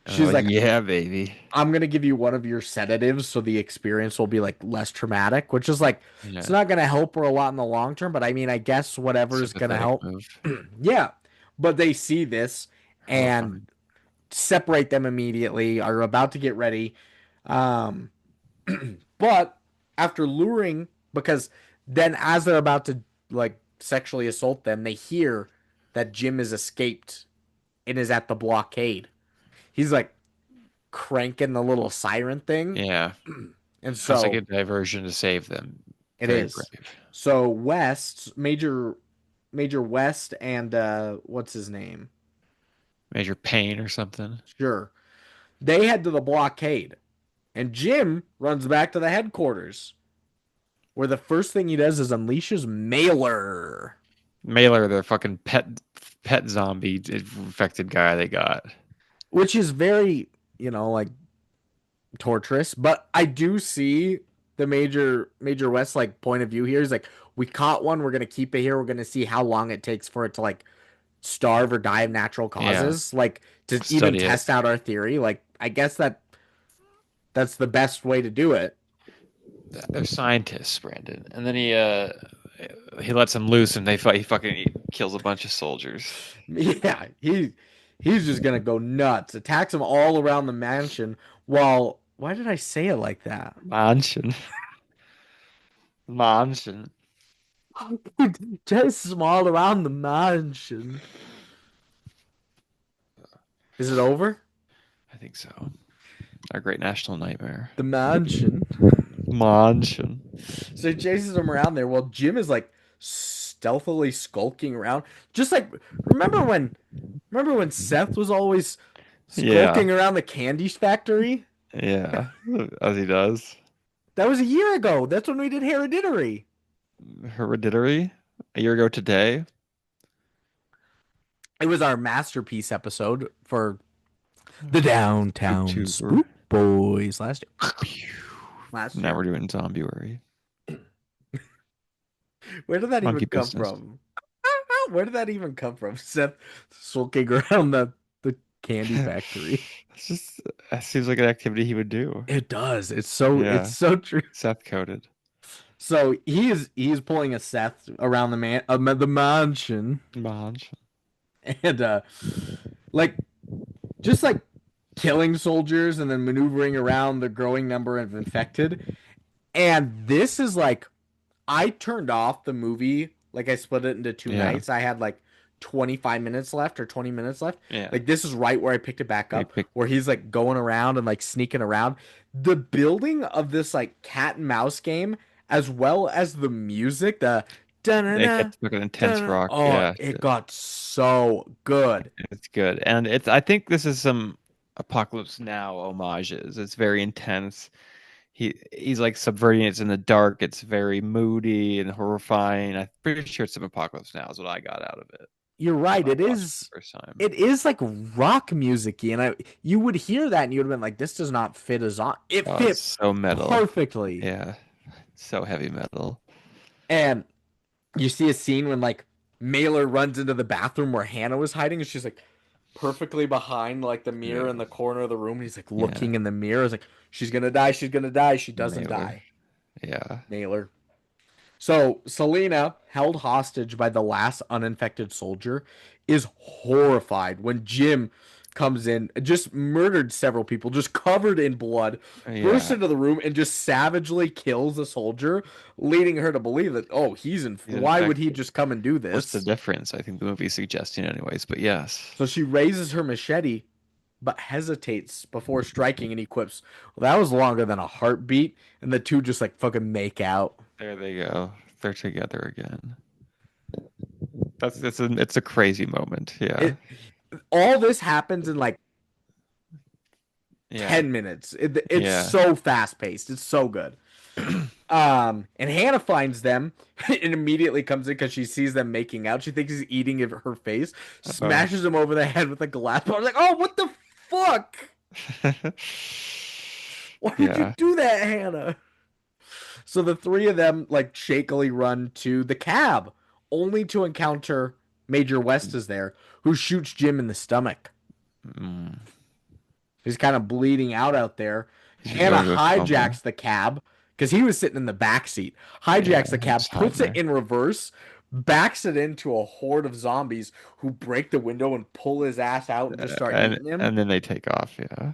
Speaker 2: Oh
Speaker 1: She's like,
Speaker 2: yeah, baby.
Speaker 1: I'm gonna give you one of your sedatives so the experience will be like less traumatic, which is like it's
Speaker 2: Yeah,
Speaker 1: not gonna help her a lot in the long term, but I mean I guess whatever is gonna
Speaker 2: sympathetic
Speaker 1: help.
Speaker 2: move.
Speaker 1: Yeah. But they see this and
Speaker 2: Horrifying.
Speaker 1: separate them immediately, are about to get ready. Um but after luring because then as they're about to like sexually assault them, they hear that Jim has escaped and is at the blockade. He's like cranking the little siren thing.
Speaker 2: Yeah,
Speaker 1: And
Speaker 2: that's like a
Speaker 1: so
Speaker 2: diversion to save them.
Speaker 1: it
Speaker 2: Very
Speaker 1: is.
Speaker 2: brave.
Speaker 1: So Major West and what's his name?
Speaker 2: Major pain or something.
Speaker 1: Sure. They head to the blockade. And Jim runs back to the headquarters. Where the first thing he does is unleashes Mailer.
Speaker 2: Mailer, the fucking pet zombie infected guy they got.
Speaker 1: which is very, like torturous. But I do see the Major West like point of view here. Is like we caught one, we're gonna keep it here. We're gonna see how long it takes for it to like starve or die of natural
Speaker 2: Yeah,
Speaker 1: causes, like to even
Speaker 2: study it.
Speaker 1: test out our theory. Like I guess that's the best way to do it.
Speaker 2: They're scientists, Brandon. And then he lets them loose, and they fight. He kills a bunch of soldiers.
Speaker 1: Yeah, he's just gonna go nuts. Attacks them all around the mansion. While why did I say it like that?
Speaker 2: Mansion, mansion.
Speaker 1: Just all around the mansion. Is it over?
Speaker 2: I think so. Our great national nightmare.
Speaker 1: The mansion.
Speaker 2: Mansion.
Speaker 1: So he chases him around there while Jim is like stealthily skulking around. Just like remember when Seth was always
Speaker 2: Yeah,
Speaker 1: skulking around the candy factory?
Speaker 2: yeah. As he does.
Speaker 1: That was a year ago. That's when we did Hereditary.
Speaker 2: Hereditary. A year ago today.
Speaker 1: It was our masterpiece episode for the Downtown
Speaker 2: YouTuber.
Speaker 1: Spook Boys last year. Last
Speaker 2: Now
Speaker 1: year.
Speaker 2: we're doing Zombuary.
Speaker 1: Where did that
Speaker 2: Monkey
Speaker 1: even come
Speaker 2: business.
Speaker 1: from? Where did that even come from? Seth sulking around the candy factory.
Speaker 2: It's just that seems like an activity he would do.
Speaker 1: It does. It's
Speaker 2: Yeah,
Speaker 1: so true.
Speaker 2: Seth coded.
Speaker 1: So he is pulling a Seth around the mansion,
Speaker 2: Mansion.
Speaker 1: and like just like killing soldiers and then maneuvering around the growing number of infected. And this is like I turned off the movie, like I split it into two
Speaker 2: Yeah,
Speaker 1: nights. I had like 25 minutes left or 20 minutes left.
Speaker 2: yeah.
Speaker 1: Like this is right where I picked it back
Speaker 2: He
Speaker 1: up,
Speaker 2: picked.
Speaker 1: where he's like going around and like sneaking around. The building of this like cat and mouse game, as well as the music, the
Speaker 2: It
Speaker 1: da-na-na,
Speaker 2: gets like an intense
Speaker 1: da-na,
Speaker 2: rock.
Speaker 1: oh,
Speaker 2: Yeah,
Speaker 1: it got so good.
Speaker 2: it's good, and it's. I think this is some Apocalypse Now homages. It's very intense. He's like subverting it. It's in the dark. It's very moody and horrifying. I'm pretty sure it's some Apocalypse Now is what I got out of it
Speaker 1: You're
Speaker 2: when
Speaker 1: right.
Speaker 2: I
Speaker 1: It
Speaker 2: watched it
Speaker 1: is
Speaker 2: the first time.
Speaker 1: it is like rock musicy, and you would hear that and you would have been like, this does not fit as on. It
Speaker 2: Oh, it's
Speaker 1: fit
Speaker 2: so metal.
Speaker 1: perfectly.
Speaker 2: Yeah, so heavy metal.
Speaker 1: And you see a scene when like Mailer runs into the bathroom where Hannah was hiding, and she's like perfectly behind like the mirror
Speaker 2: Yeah,
Speaker 1: in the corner of the room. And he's like
Speaker 2: yeah.
Speaker 1: looking in the mirror. It's like she's gonna die. She's gonna die. She doesn't
Speaker 2: Mailer.
Speaker 1: die.
Speaker 2: Yeah.
Speaker 1: Mailer. So Selena, held hostage by the last uninfected soldier, is horrified when Jim comes in, just murdered several people, just covered in blood, bursts
Speaker 2: Yeah.
Speaker 1: into the room and just savagely kills a soldier, leading her to believe that, oh,
Speaker 2: He's
Speaker 1: why would he
Speaker 2: infected.
Speaker 1: just come and do
Speaker 2: What's the
Speaker 1: this?
Speaker 2: difference? I think the movie's suggesting anyways, but yes.
Speaker 1: So she raises her machete, but hesitates before striking and he quips, well, that was longer than a heartbeat. And the two just like fucking make out.
Speaker 2: There they go. They're together again. It's a crazy moment. Yeah.
Speaker 1: It all this happens in like
Speaker 2: Yeah.
Speaker 1: 10 minutes. It's
Speaker 2: Yeah.
Speaker 1: so fast paced. It's so good. And Hannah finds them and immediately comes in because she sees them making out. She thinks he's eating her face,
Speaker 2: Oh.
Speaker 1: smashes him over the head with a glass bottle. Like, oh, what the fuck? Why would you
Speaker 2: Yeah.
Speaker 1: do that, Hannah? So the three of them like shakily run to the cab, only to encounter Major West is there, who shoots Jim in the stomach.
Speaker 2: Mm.
Speaker 1: He's kind of bleeding out there.
Speaker 2: She's
Speaker 1: Hannah
Speaker 2: going to a coma.
Speaker 1: hijacks the cab because he was sitting in the back seat.
Speaker 2: Yeah.
Speaker 1: Hijacks the cab, puts it
Speaker 2: Alzheimer.
Speaker 1: in reverse, backs it into a horde of zombies who break the window and pull his ass out and just start
Speaker 2: And
Speaker 1: eating him.
Speaker 2: and then they take off. Yeah.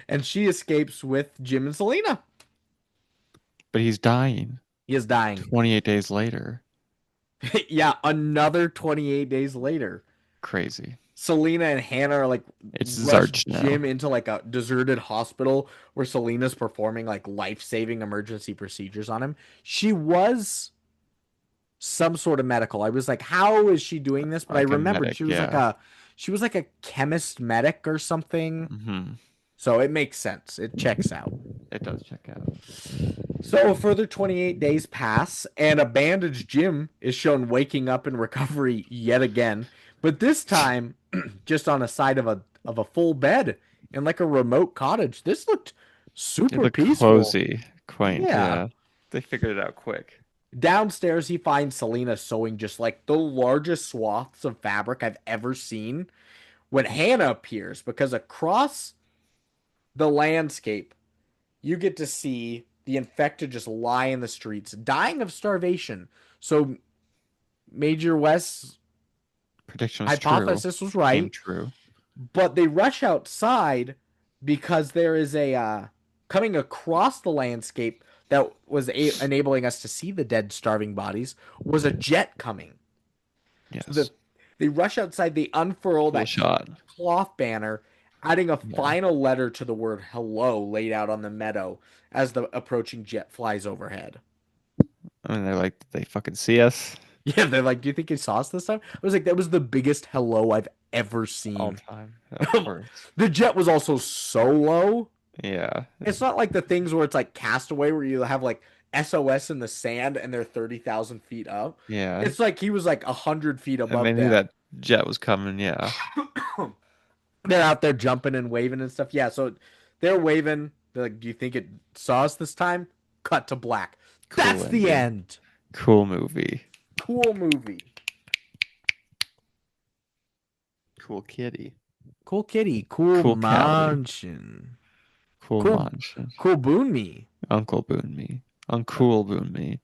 Speaker 1: And she escapes with Jim and Selena.
Speaker 2: But he's dying
Speaker 1: He is dying.
Speaker 2: 28 days later.
Speaker 1: Yeah, another 28 days later.
Speaker 2: Crazy.
Speaker 1: Selena and Hannah are like
Speaker 2: It's
Speaker 1: rush
Speaker 2: Zarch now.
Speaker 1: Jim into like a deserted hospital where Selena's performing like life-saving emergency procedures on him. She was some sort of medical. I was like, how is she doing this? But I
Speaker 2: Like a
Speaker 1: remembered
Speaker 2: medic.
Speaker 1: she was
Speaker 2: Yeah.
Speaker 1: she was like a chemist medic or something.
Speaker 2: Hmm.
Speaker 1: So it makes sense. It checks out.
Speaker 2: It does check out.
Speaker 1: So a further 28 days pass, and a bandaged Jim is shown waking up in recovery yet again, but this time just on a side of a full bed in like a remote cottage. This looked
Speaker 2: It
Speaker 1: super
Speaker 2: looked
Speaker 1: peaceful.
Speaker 2: cozy, quaint.
Speaker 1: Yeah.
Speaker 2: Yeah, they figured it out quick.
Speaker 1: Downstairs, he finds Selena sewing just like the largest swaths of fabric I've ever seen when Hannah appears, because across the landscape, you get to see the infected just lie in the streets, dying of starvation. So Major West's
Speaker 2: Prediction was true.
Speaker 1: hypothesis was
Speaker 2: Came
Speaker 1: right,
Speaker 2: true.
Speaker 1: but they rush outside because there is a coming across the landscape that was enabling us to see the dead, starving bodies was a jet coming. So
Speaker 2: Yes.
Speaker 1: they rush outside, they unfurl
Speaker 2: Cool
Speaker 1: that
Speaker 2: shot.
Speaker 1: huge cloth banner, adding a
Speaker 2: Yeah.
Speaker 1: final letter to the word hello laid out on the meadow as the approaching jet flies overhead.
Speaker 2: I mean, they're like, did they fucking see us
Speaker 1: Yeah, they're like, "Do you think he saw us this time?" I was like, "That was the biggest hello I've ever
Speaker 2: all
Speaker 1: seen."
Speaker 2: time? Of course.
Speaker 1: The jet was also so low.
Speaker 2: Yeah.
Speaker 1: It's not like the things where it's like Castaway, where you have like SOS in the sand and they're 30,000 feet up.
Speaker 2: Yeah.
Speaker 1: It's like he was like 100 feet
Speaker 2: And they
Speaker 1: above
Speaker 2: knew
Speaker 1: them.
Speaker 2: that jet was coming. Yeah.
Speaker 1: They're out there jumping and waving and stuff. Yeah, so they're waving. They're like, "Do you think it saw us this time?" Cut to black.
Speaker 2: Cool
Speaker 1: That's the
Speaker 2: ending.
Speaker 1: end.
Speaker 2: Cool movie.
Speaker 1: Cool movie.
Speaker 2: Cool kitty.
Speaker 1: Cool kitty. Cool
Speaker 2: Cool Callie.
Speaker 1: mansion.
Speaker 2: Cool
Speaker 1: Cool,
Speaker 2: Mansion.
Speaker 1: cool boon me.
Speaker 2: Uncle Boon Me. Uncool Boon Me.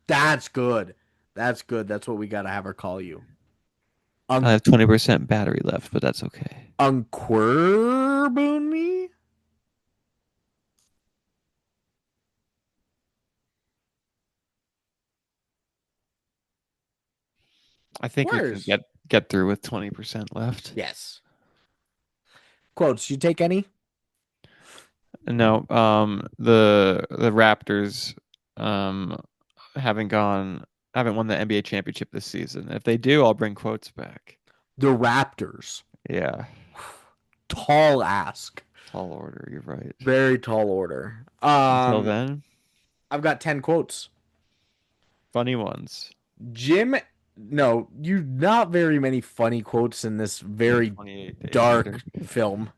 Speaker 1: That's good. That's good. That's what we gotta have her call you.
Speaker 2: I
Speaker 1: Un
Speaker 2: have 20% battery left, but that's okay.
Speaker 1: Unquirboon me?
Speaker 2: I think we can
Speaker 1: Worse.
Speaker 2: get through with 20% left.
Speaker 1: Yes. Quotes. You take any?
Speaker 2: No, the Raptors um haven't gone haven't won the NBA championship this season. If they do, I'll bring quotes back.
Speaker 1: The Raptors.
Speaker 2: Yeah,
Speaker 1: Tall ask.
Speaker 2: tall order. You're right.
Speaker 1: Very tall order.
Speaker 2: Until then,
Speaker 1: I've got 10 quotes.
Speaker 2: funny ones.
Speaker 1: Jim, no, you not very many funny quotes in this
Speaker 2: And
Speaker 1: very
Speaker 2: 28 days later.
Speaker 1: dark film.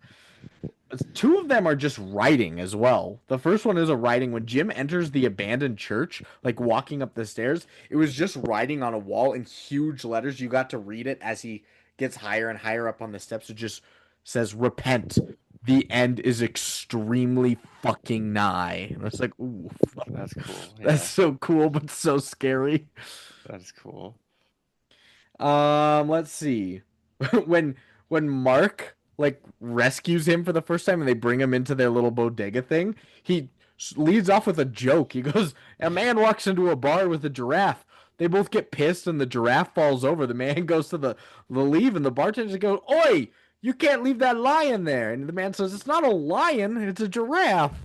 Speaker 1: Two of them are just writing as well. The first one is a writing when Jim enters the abandoned church, like walking up the stairs. It was just writing on a wall in huge letters. You got to read it as he gets higher and higher up on the steps. It just says, "Repent. The end is extremely fucking nigh." And it's like, ooh,
Speaker 2: That's cool.
Speaker 1: that's
Speaker 2: Yeah,
Speaker 1: so cool, but so scary.
Speaker 2: that's cool.
Speaker 1: Let's see. When Mark like rescues him for the first time and they bring him into their little bodega thing, he leads off with a joke. He goes, "A man walks into a bar with a giraffe. They both get pissed and the giraffe falls over. The man goes to the leave and the bartender goes, 'Oi, you can't leave that lion there.' And the man says, 'It's not a lion, it's a giraffe.'"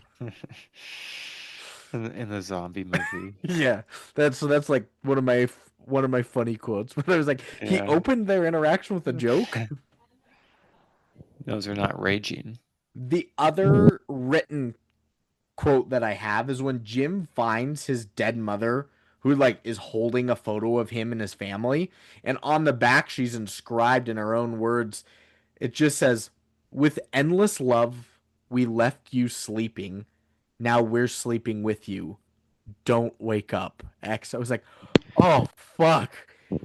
Speaker 2: In the zombie movie.
Speaker 1: Yeah, that's like one of my funny quotes. But I was like, he
Speaker 2: Yeah.
Speaker 1: opened their interaction with a joke.
Speaker 2: Those are not raging.
Speaker 1: The other written quote that I have is when Jim finds his dead mother, who like is holding a photo of him and his family, and on the back she's inscribed in her own words. It just says, "With endless love, we left you sleeping. Now we're sleeping with you. Don't wake up." X. I was like, "Oh fuck."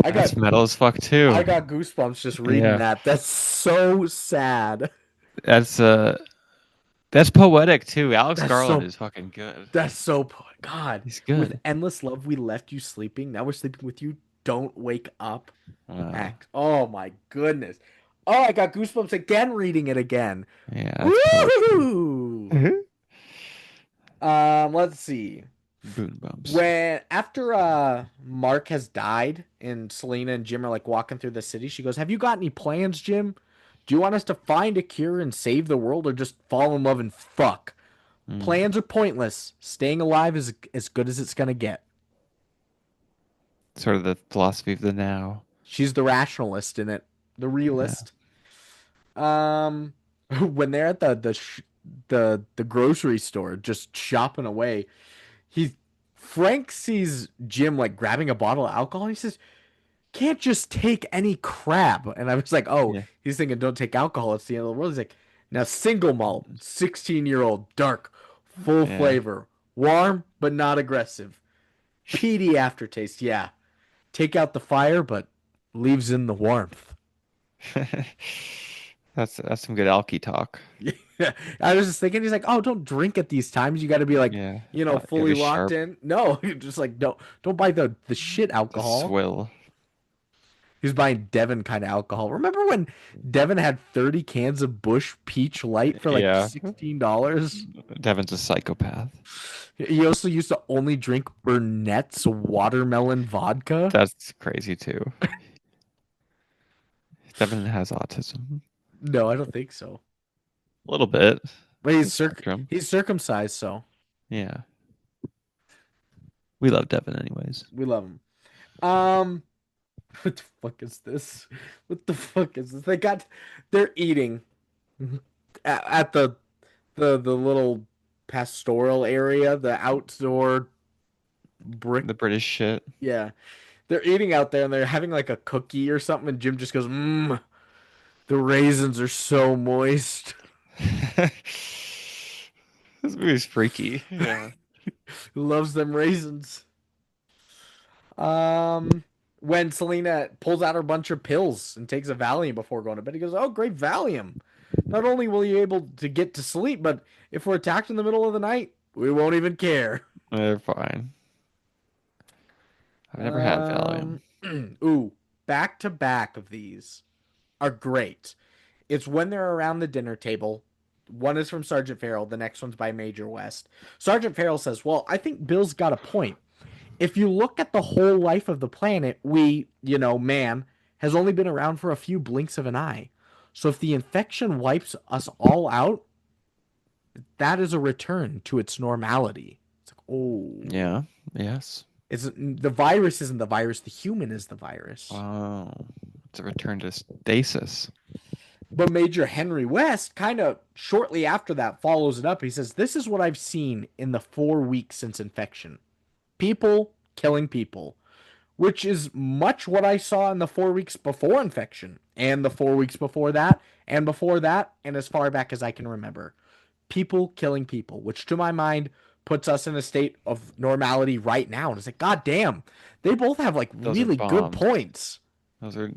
Speaker 1: I got
Speaker 2: That's metal as fuck too.
Speaker 1: I got goosebumps just reading
Speaker 2: Yeah.
Speaker 1: that. That's so sad.
Speaker 2: That's that's poetic too. Alex
Speaker 1: That's
Speaker 2: Garland
Speaker 1: so
Speaker 2: is fucking good.
Speaker 1: That's so God.
Speaker 2: He's
Speaker 1: With
Speaker 2: good.
Speaker 1: endless love, we left you sleeping. Now we're sleeping with you. Don't wake up.
Speaker 2: Wow.
Speaker 1: Act. Oh my goodness. Oh, I got goosebumps again reading it again.
Speaker 2: Yeah, that's poetry.
Speaker 1: Woo! Let's see.
Speaker 2: Boon bumps.
Speaker 1: When after Mark has died and Selena and Jim are like walking through the city, she goes, "Have you got any plans, Jim? Do you want us to find a cure and save the world or just fall in love and fuck?
Speaker 2: Mm.
Speaker 1: Plans are pointless. Staying alive is as good as it's gonna get."
Speaker 2: Sort of the philosophy of the now.
Speaker 1: She's the rationalist in it, the
Speaker 2: Yeah.
Speaker 1: realist. Um, when they're at the grocery store, just shopping away. He Frank sees Jim like grabbing a bottle of alcohol. He says, "Can't just take any crap." And I was like, "Oh,
Speaker 2: Yeah.
Speaker 1: he's thinking don't take alcohol. It's the end of the world." He's like, "Now single malt, 16-year-old, dark, full
Speaker 2: Yeah.
Speaker 1: flavor, warm but not aggressive, peaty aftertaste. Yeah, take out the fire, but leaves in the warmth."
Speaker 2: That's some good alky talk.
Speaker 1: Yeah. I was just thinking, he's like, "Oh, don't drink at these times. You got to be like,
Speaker 2: Yeah. Gotta
Speaker 1: fully
Speaker 2: be
Speaker 1: locked
Speaker 2: sharp.
Speaker 1: in." No, just like don't buy the shit
Speaker 2: The
Speaker 1: alcohol.
Speaker 2: swill.
Speaker 1: He was buying Devon kind of alcohol. Remember when Devon had 30 cans of Bush Peach Light for like
Speaker 2: Yeah.
Speaker 1: $16?
Speaker 2: Devin's a psychopath.
Speaker 1: He also used to only drink Burnett's watermelon vodka.
Speaker 2: That's crazy too. Devin has autism.
Speaker 1: No, I don't think so.
Speaker 2: A little bit.
Speaker 1: But
Speaker 2: The spectrum.
Speaker 1: he's circumcised, so
Speaker 2: Yeah. We love Devin anyways.
Speaker 1: we love him. Um, what the fuck is this? What the fuck is this? They're eating at the little pastoral area, the outdoor brick.
Speaker 2: The British shit.
Speaker 1: Yeah, they're eating out there and they're having like a cookie or something, and Jim just goes, "Mmm, the raisins are so moist."
Speaker 2: This movie's freaky. Yeah.
Speaker 1: He loves them raisins. Um, when Selena pulls out her bunch of pills and takes a Valium before going to bed, he goes, "Oh, great Valium. Not only will you able to get to sleep, but if we're attacked in the middle of the night, we won't even care."
Speaker 2: They're fine. I've never had Valium.
Speaker 1: Um, ooh, back to back of these are great. It's when they're around the dinner table. One is from Sergeant Farrell, the next one's by Major West. Sergeant Farrell says, "Well, I think Bill's got a point. If you look at the whole life of the planet, man, has only been around for a few blinks of an eye. So if the infection wipes us all out, that is a return to its normality." It's like, oh,
Speaker 2: Yeah. Yes.
Speaker 1: it's the virus isn't the virus, the human is the virus.
Speaker 2: Oh. It's a return to stasis.
Speaker 1: But Major Henry West kind of shortly after that follows it up. He says, "This is what I've seen in the 4 weeks since infection. People killing people, which is much what I saw in the 4 weeks before infection, and the 4 weeks before that, and as far back as I can remember. People killing people, which to my mind puts us in a state of normality right now." And it's like, God damn, they both have like
Speaker 2: Those are
Speaker 1: really good
Speaker 2: bombs.
Speaker 1: points.
Speaker 2: Those are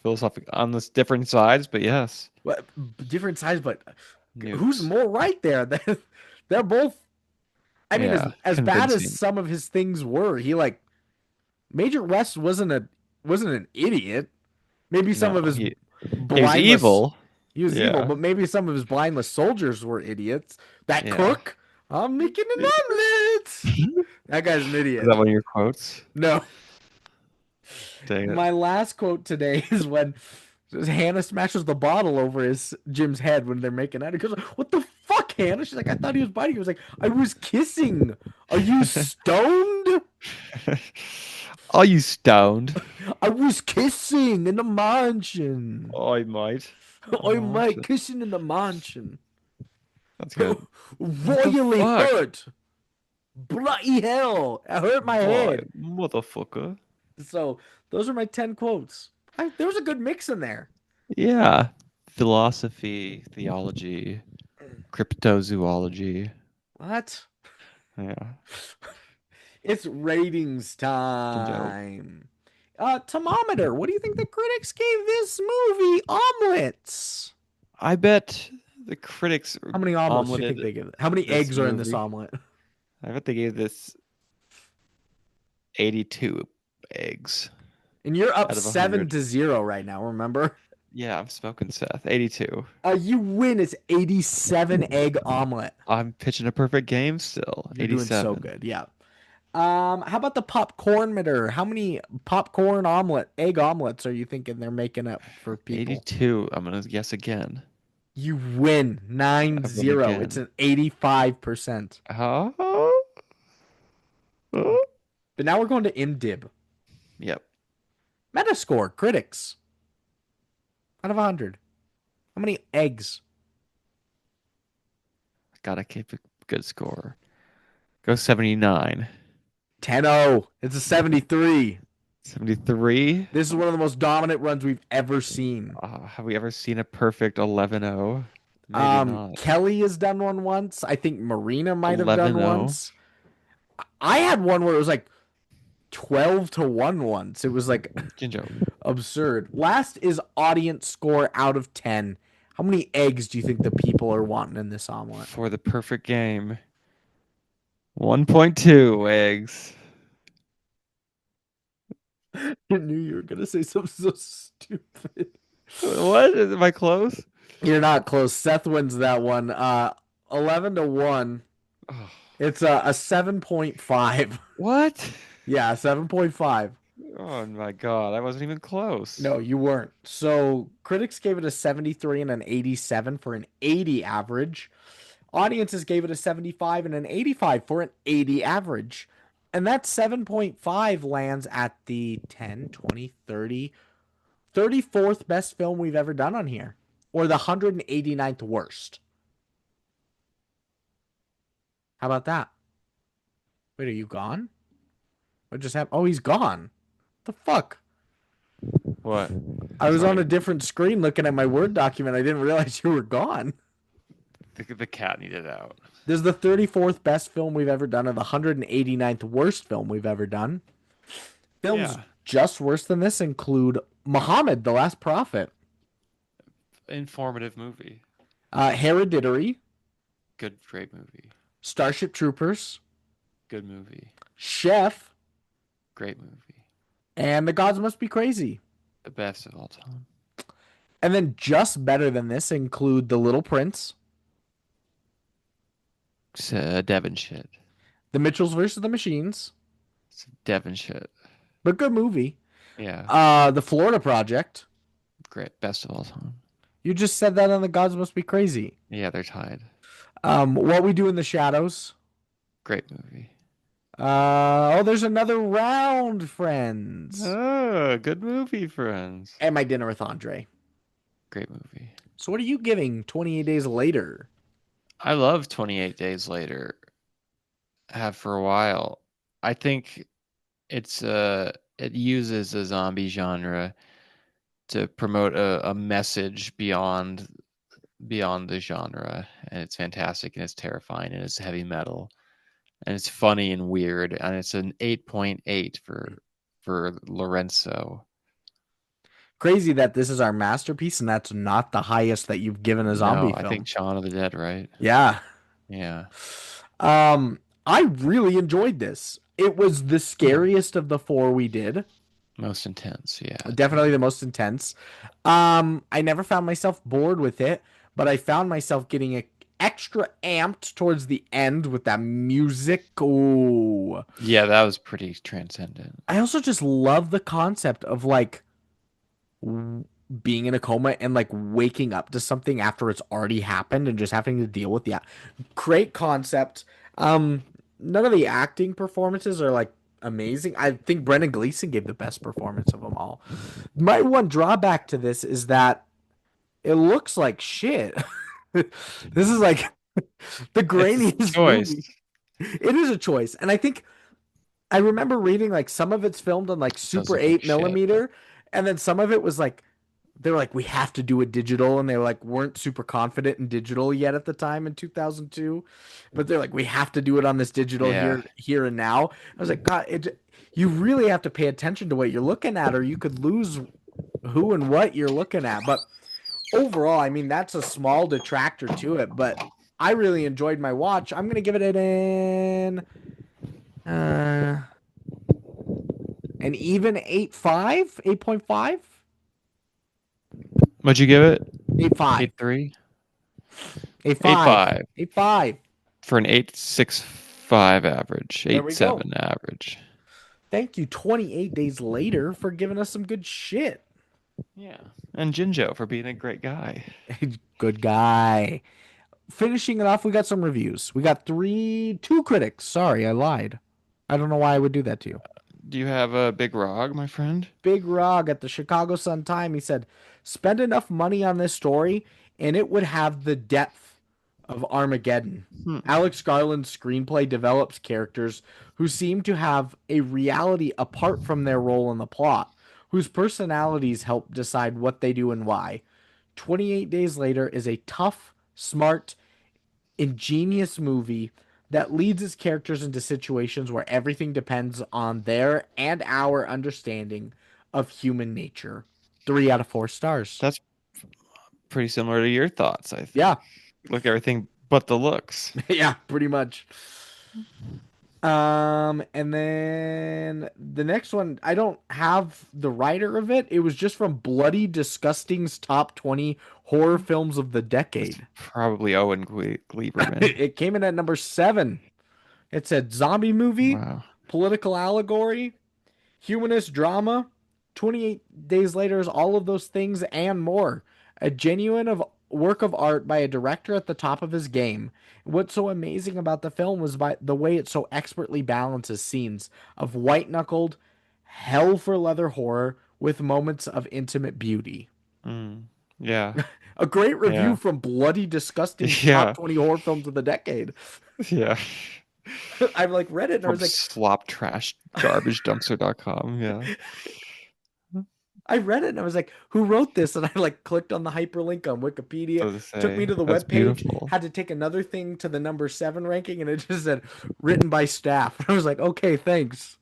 Speaker 2: philosophic on this different sides, but yes.
Speaker 1: Well, different sides, but who's
Speaker 2: Nukes.
Speaker 1: more right there? They're both. I mean,
Speaker 2: Yeah.
Speaker 1: as bad as
Speaker 2: Convincing.
Speaker 1: some of his things were, he like Major West wasn't an idiot. Maybe some
Speaker 2: No,
Speaker 1: of his
Speaker 2: he was
Speaker 1: blindless
Speaker 2: evil.
Speaker 1: he was evil,
Speaker 2: Yeah.
Speaker 1: but maybe some of his blindless soldiers were idiots. That
Speaker 2: Yeah.
Speaker 1: cook, I'm making an omelet.
Speaker 2: Is
Speaker 1: That guy's an idiot.
Speaker 2: that one of your quotes?
Speaker 1: No,
Speaker 2: Dang it.
Speaker 1: my last quote today is when Hannah smashes the bottle over his Jim's head when they're making out. He goes, "What the fuck, Hannah?" She's like, "I thought he was biting." He was like, "I was kissing. Are you stoned?"
Speaker 2: Are you stoned?
Speaker 1: "I was kissing in the mansion.
Speaker 2: I might.
Speaker 1: I
Speaker 2: Oh,
Speaker 1: might kissing in the mansion.
Speaker 2: that's good. What the
Speaker 1: Royally
Speaker 2: fuck?
Speaker 1: hurt. Bloody hell. I hurt my
Speaker 2: Why,
Speaker 1: head."
Speaker 2: motherfucker?
Speaker 1: So those are my 10 quotes. There was a good mix in there.
Speaker 2: Yeah. Philosophy, theology, cryptozoology.
Speaker 1: What?
Speaker 2: Yeah.
Speaker 1: It's ratings
Speaker 2: Some joke.
Speaker 1: time. Thermometer. What do you think the critics gave this movie? Omelets.
Speaker 2: I bet the critics
Speaker 1: How many omelets do you think
Speaker 2: omeleted
Speaker 1: they give it? How many
Speaker 2: this
Speaker 1: eggs are in this
Speaker 2: movie.
Speaker 1: omelet?
Speaker 2: I bet they gave this 82 eggs
Speaker 1: And you're up
Speaker 2: out of
Speaker 1: 7
Speaker 2: 100.
Speaker 1: to 0 right now, remember?
Speaker 2: Yeah, I'm smoking Seth. 82.
Speaker 1: You win. It's 87 egg omelet.
Speaker 2: I'm pitching a perfect game still.
Speaker 1: You're doing so
Speaker 2: 87.
Speaker 1: good. Yeah. How about the popcorn meter? How many popcorn egg omelets are you thinking they're making up for people?
Speaker 2: 82. I'm gonna guess again.
Speaker 1: You win nine
Speaker 2: I win
Speaker 1: zero. It's
Speaker 2: again.
Speaker 1: an 85%.
Speaker 2: Oh.
Speaker 1: But now we're going to IMDb.
Speaker 2: Yep.
Speaker 1: Metascore, critics, out of 100. How many eggs?
Speaker 2: Gotta keep a good score. Go 79.
Speaker 1: 10-0. It's a 73.
Speaker 2: 73.
Speaker 1: This is one of the most dominant runs we've ever seen.
Speaker 2: Have we ever seen a perfect 11-0? Maybe not.
Speaker 1: Kelly has done one once. I think Marina might have done
Speaker 2: 11-0.
Speaker 1: once. I had one where it was like 12 to 1 once. It was like
Speaker 2: Jinjo.
Speaker 1: absurd. Last is audience score out of 10. How many eggs do you think the people are wanting in this omelet?
Speaker 2: For the perfect game. 1.2 eggs.
Speaker 1: I knew you were going to say something so stupid.
Speaker 2: What? Am I close?
Speaker 1: You're not close. Seth wins that one. 11 to 1.
Speaker 2: Oh,
Speaker 1: It's a 7.5.
Speaker 2: what?
Speaker 1: Yeah, 7.5.
Speaker 2: Oh my God. I wasn't even close.
Speaker 1: No, you weren't. So critics gave it a 73 and an 87 for an 80 average. Audiences gave it a 75 and an 85 for an 80 average. And that 7.5 lands at the 10, 20, 30, 34th best film we've ever done on here, or the 189th worst. How about that? Wait, are you gone? What just happened? Oh, he's gone. The fuck?
Speaker 2: What?
Speaker 1: I was on
Speaker 2: Sorry.
Speaker 1: a different screen looking at my Word document. I didn't realize you were gone.
Speaker 2: The cat needed out.
Speaker 1: This is the 34th best film we've ever done and the 189th worst film we've ever done. Films
Speaker 2: Yeah.
Speaker 1: just worse than this include Muhammad, the Last Prophet,
Speaker 2: Informative movie.
Speaker 1: Hereditary,
Speaker 2: Good, great movie.
Speaker 1: Starship Troopers,
Speaker 2: Good movie.
Speaker 1: Chef,
Speaker 2: Great movie.
Speaker 1: and The Gods Must Be Crazy.
Speaker 2: The best of all time.
Speaker 1: And then just better than this include The Little Prince,
Speaker 2: It's Devon shit.
Speaker 1: The Mitchells versus the Machines,
Speaker 2: It's Devon shit.
Speaker 1: but good movie.
Speaker 2: Yeah.
Speaker 1: The Florida Project.
Speaker 2: Great. Best of all time.
Speaker 1: You just said that on The Gods Must Be Crazy.
Speaker 2: Yeah, they're tied.
Speaker 1: What We Do in the Shadows.
Speaker 2: Great movie.
Speaker 1: There's another round, friends.
Speaker 2: Oh, good movie, friends.
Speaker 1: And My Dinner with Andre.
Speaker 2: Great movie.
Speaker 1: So what are you giving 28 Days Later?
Speaker 2: I love 28 Days Later. Have for a while. I think it uses the zombie genre to promote a message beyond the genre, and it's fantastic and it's terrifying and it's heavy metal and it's funny and weird, and it's an 8.8 for Lorenzo.
Speaker 1: Crazy that this is our masterpiece and that's not the highest that you've given a zombie
Speaker 2: No, I
Speaker 1: film.
Speaker 2: think Shaun of the Dead, right?
Speaker 1: Yeah.
Speaker 2: Yeah.
Speaker 1: I really enjoyed this. It was the
Speaker 2: Yeah.
Speaker 1: scariest of the four we did.
Speaker 2: Most intense, yeah.
Speaker 1: Definitely the most intense. I never found myself bored with it, but I found myself getting extra amped towards the end with that music. Oh,
Speaker 2: Yeah, that was pretty transcendent.
Speaker 1: I also just love the concept of like being in a coma and like waking up to something after it's already happened and just having to deal with the great concept. None of the acting performances are like amazing. I think Brendan Gleeson gave the best performance of them all. My one drawback to this is that it looks like shit. This is like the
Speaker 2: It's a
Speaker 1: grainiest
Speaker 2: choice.
Speaker 1: movie. It is a choice, and I think I remember reading like some of it's filmed on like
Speaker 2: It does
Speaker 1: Super
Speaker 2: look like
Speaker 1: 8
Speaker 2: shit.
Speaker 1: millimeter, and then some of it was like they were like we have to do it digital, and they like weren't super confident in digital yet at the time in 2002, but they're like we have to do it on this digital
Speaker 2: Yeah.
Speaker 1: here and now. I was like, God, you really have to pay attention to what you're looking at, or you could lose who and what you're looking at. But overall, I mean that's a small detractor to it, but I really enjoyed my watch. I'm gonna give it uh an even 8.5, 8.5,
Speaker 2: What'd you give it?
Speaker 1: 8.5,
Speaker 2: 8.3?
Speaker 1: 8.5,
Speaker 2: 8.5
Speaker 1: 8.5.
Speaker 2: for an 8.65 average,
Speaker 1: There we go.
Speaker 2: 8.7 average.
Speaker 1: Thank you, 28 days later, for giving us some good shit.
Speaker 2: Yeah. And Jinjo for being a great guy.
Speaker 1: Good guy. Finishing it off, we got some reviews. We got two critics. Sorry, I lied. I don't know why I would do that to you.
Speaker 2: Do you have a big rog, my friend?
Speaker 1: Big Rog at the Chicago Sun-Times, he said, spend enough money on this story and it would have the depth of Armageddon.
Speaker 2: Hmm.
Speaker 1: Alex Garland's screenplay develops characters who seem to have a reality apart from their role in the plot, whose personalities help decide what they do and why. 28 Days Later is a tough, smart, ingenious movie that leads its characters into situations where everything depends on their and our understanding of human nature. 3 out of 4 stars.
Speaker 2: That's pretty similar to your thoughts, I think.
Speaker 1: Yeah,
Speaker 2: Look, everything but the looks.
Speaker 1: yeah, pretty much. And then the next one, I don't have the writer of it. It was just from Bloody Disgusting's top 20 horror films of the
Speaker 2: That's
Speaker 1: decade.
Speaker 2: probably Owen Gleiberman.
Speaker 1: It came in at number 7. It said zombie movie,
Speaker 2: Wow.
Speaker 1: political allegory, humanist drama. 28 Days Later is all of those things and more. A genuine of work of art by a director at the top of his game. What's so amazing about the film was by the way it so expertly balances scenes of white-knuckled hell for leather horror with moments of intimate beauty.
Speaker 2: Mm. Yeah.
Speaker 1: A great review
Speaker 2: Yeah.
Speaker 1: from Bloody Disgusting's top
Speaker 2: Yeah.
Speaker 1: 20 horror films of the decade.
Speaker 2: Yeah.
Speaker 1: I've like read it and I
Speaker 2: From
Speaker 1: was like,
Speaker 2: slop trash garbage dumpster.com. Yeah.
Speaker 1: I read it and I was like, who wrote this? And I like clicked on the hyperlink on Wikipedia,
Speaker 2: So to
Speaker 1: took me
Speaker 2: say,
Speaker 1: to the
Speaker 2: that's
Speaker 1: web page,
Speaker 2: beautiful.
Speaker 1: had to take another thing to the number 7 ranking, and it just said written by staff. I was like, okay, thanks.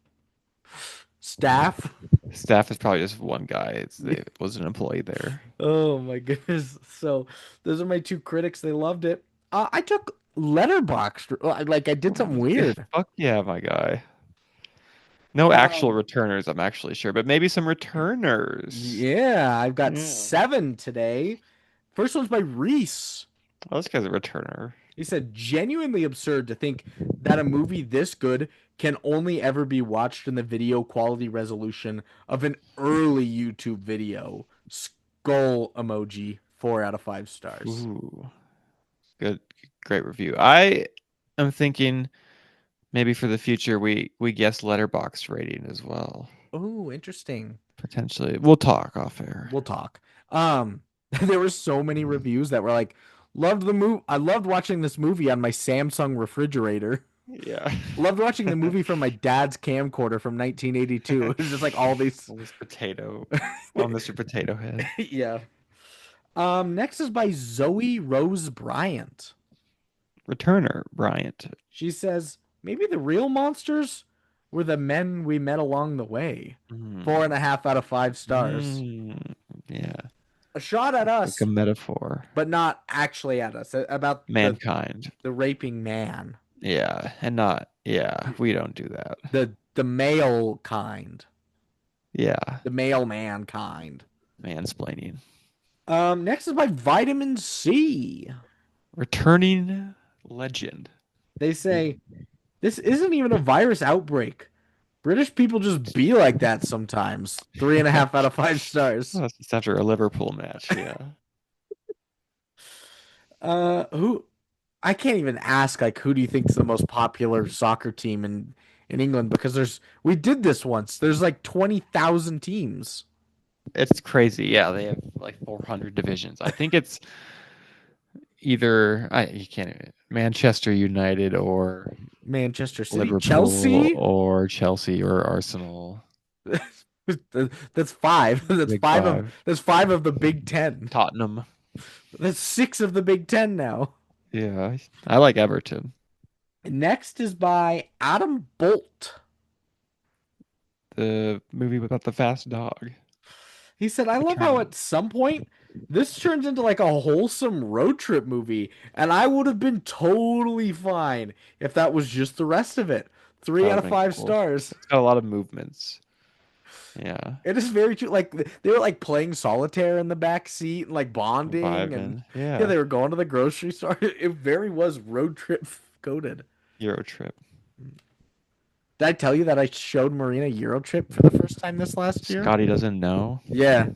Speaker 1: Staff?
Speaker 2: Staff is probably just one guy. It was an employee there.
Speaker 1: Oh my goodness. So those are my two critics. They loved it. I took Letterboxd. Like I did something
Speaker 2: Yeah,
Speaker 1: weird.
Speaker 2: fuck yeah, my guy. No actual
Speaker 1: Um,
Speaker 2: returners, I'm actually sure, but maybe some returners.
Speaker 1: yeah, I've got
Speaker 2: Yeah.
Speaker 1: 7 today. First one's by Reese.
Speaker 2: Oh, this guy's a returner.
Speaker 1: He said, genuinely absurd to think that a movie this good can only ever be watched in the video quality resolution of an early YouTube video. Skull emoji, 4 out of 5 stars.
Speaker 2: Ooh, good, great review. I am thinking maybe for the future we guess letterbox rating as well.
Speaker 1: Oh, interesting.
Speaker 2: Potentially, we'll talk off air.
Speaker 1: We'll talk. Um, there were so many reviews that were like, loved the movie. I loved watching this movie on my Samsung refrigerator.
Speaker 2: Yeah.
Speaker 1: Loved watching the movie from my dad's camcorder from 1982. It was just like all these.
Speaker 2: Well, this potato. Oh, Mr. Potato Head.
Speaker 1: Yeah. Next is by Zoe Rose Bryant.
Speaker 2: Returner, Bryant.
Speaker 1: She says, maybe the real monsters were the men we met along the way.
Speaker 2: Mm.
Speaker 1: 4.5 out of 5 stars.
Speaker 2: Yeah.
Speaker 1: A shot at
Speaker 2: Like a
Speaker 1: us,
Speaker 2: metaphor.
Speaker 1: but not actually at us. About
Speaker 2: Mankind.
Speaker 1: the raping man.
Speaker 2: Yeah. And not, yeah, we don't do that.
Speaker 1: The male kind.
Speaker 2: Yeah.
Speaker 1: The male man kind.
Speaker 2: Mansplaining.
Speaker 1: Next is by Vitamin C.
Speaker 2: Returning legend.
Speaker 1: They say, this isn't even a virus outbreak. British people just be like that sometimes. 3.5 out of 5 stars.
Speaker 2: That's just after a Liverpool match. Yeah.
Speaker 1: Who I can't even ask like who do you think is the most popular soccer team in England because we did this once. There's like 20,000 teams.
Speaker 2: It's crazy. Yeah. They have like 400 divisions. I think it's either, you can't even, Manchester United or
Speaker 1: Manchester City,
Speaker 2: Liverpool
Speaker 1: Chelsea.
Speaker 2: or Chelsea or Arsenal.
Speaker 1: That's five. That's
Speaker 2: Big
Speaker 1: five of
Speaker 2: Five.
Speaker 1: that's 5 of the Big 10.
Speaker 2: Tottenham.
Speaker 1: That's 6 of the Big 10 now.
Speaker 2: Yeah. I like Everton.
Speaker 1: Next is by Adam Bolt.
Speaker 2: The movie about the fast dog.
Speaker 1: He said, I love how
Speaker 2: Returning.
Speaker 1: at some point this turns into like a wholesome road trip movie, and I would have been totally fine if that was just the rest of it.
Speaker 2: That
Speaker 1: Three
Speaker 2: would
Speaker 1: out
Speaker 2: have
Speaker 1: of
Speaker 2: been
Speaker 1: five
Speaker 2: cool.
Speaker 1: stars.
Speaker 2: It's got a lot of movements. Yeah.
Speaker 1: It is very true. Like they were like playing solitaire in the back seat and like bonding, and
Speaker 2: Vibing.
Speaker 1: yeah,
Speaker 2: Yeah.
Speaker 1: they were going to the grocery store. It very was road trip coded.
Speaker 2: Euro trip.
Speaker 1: Did I tell you that I showed Marina Eurotrip for the first time this last year?
Speaker 2: Scotty doesn't know
Speaker 1: Yeah.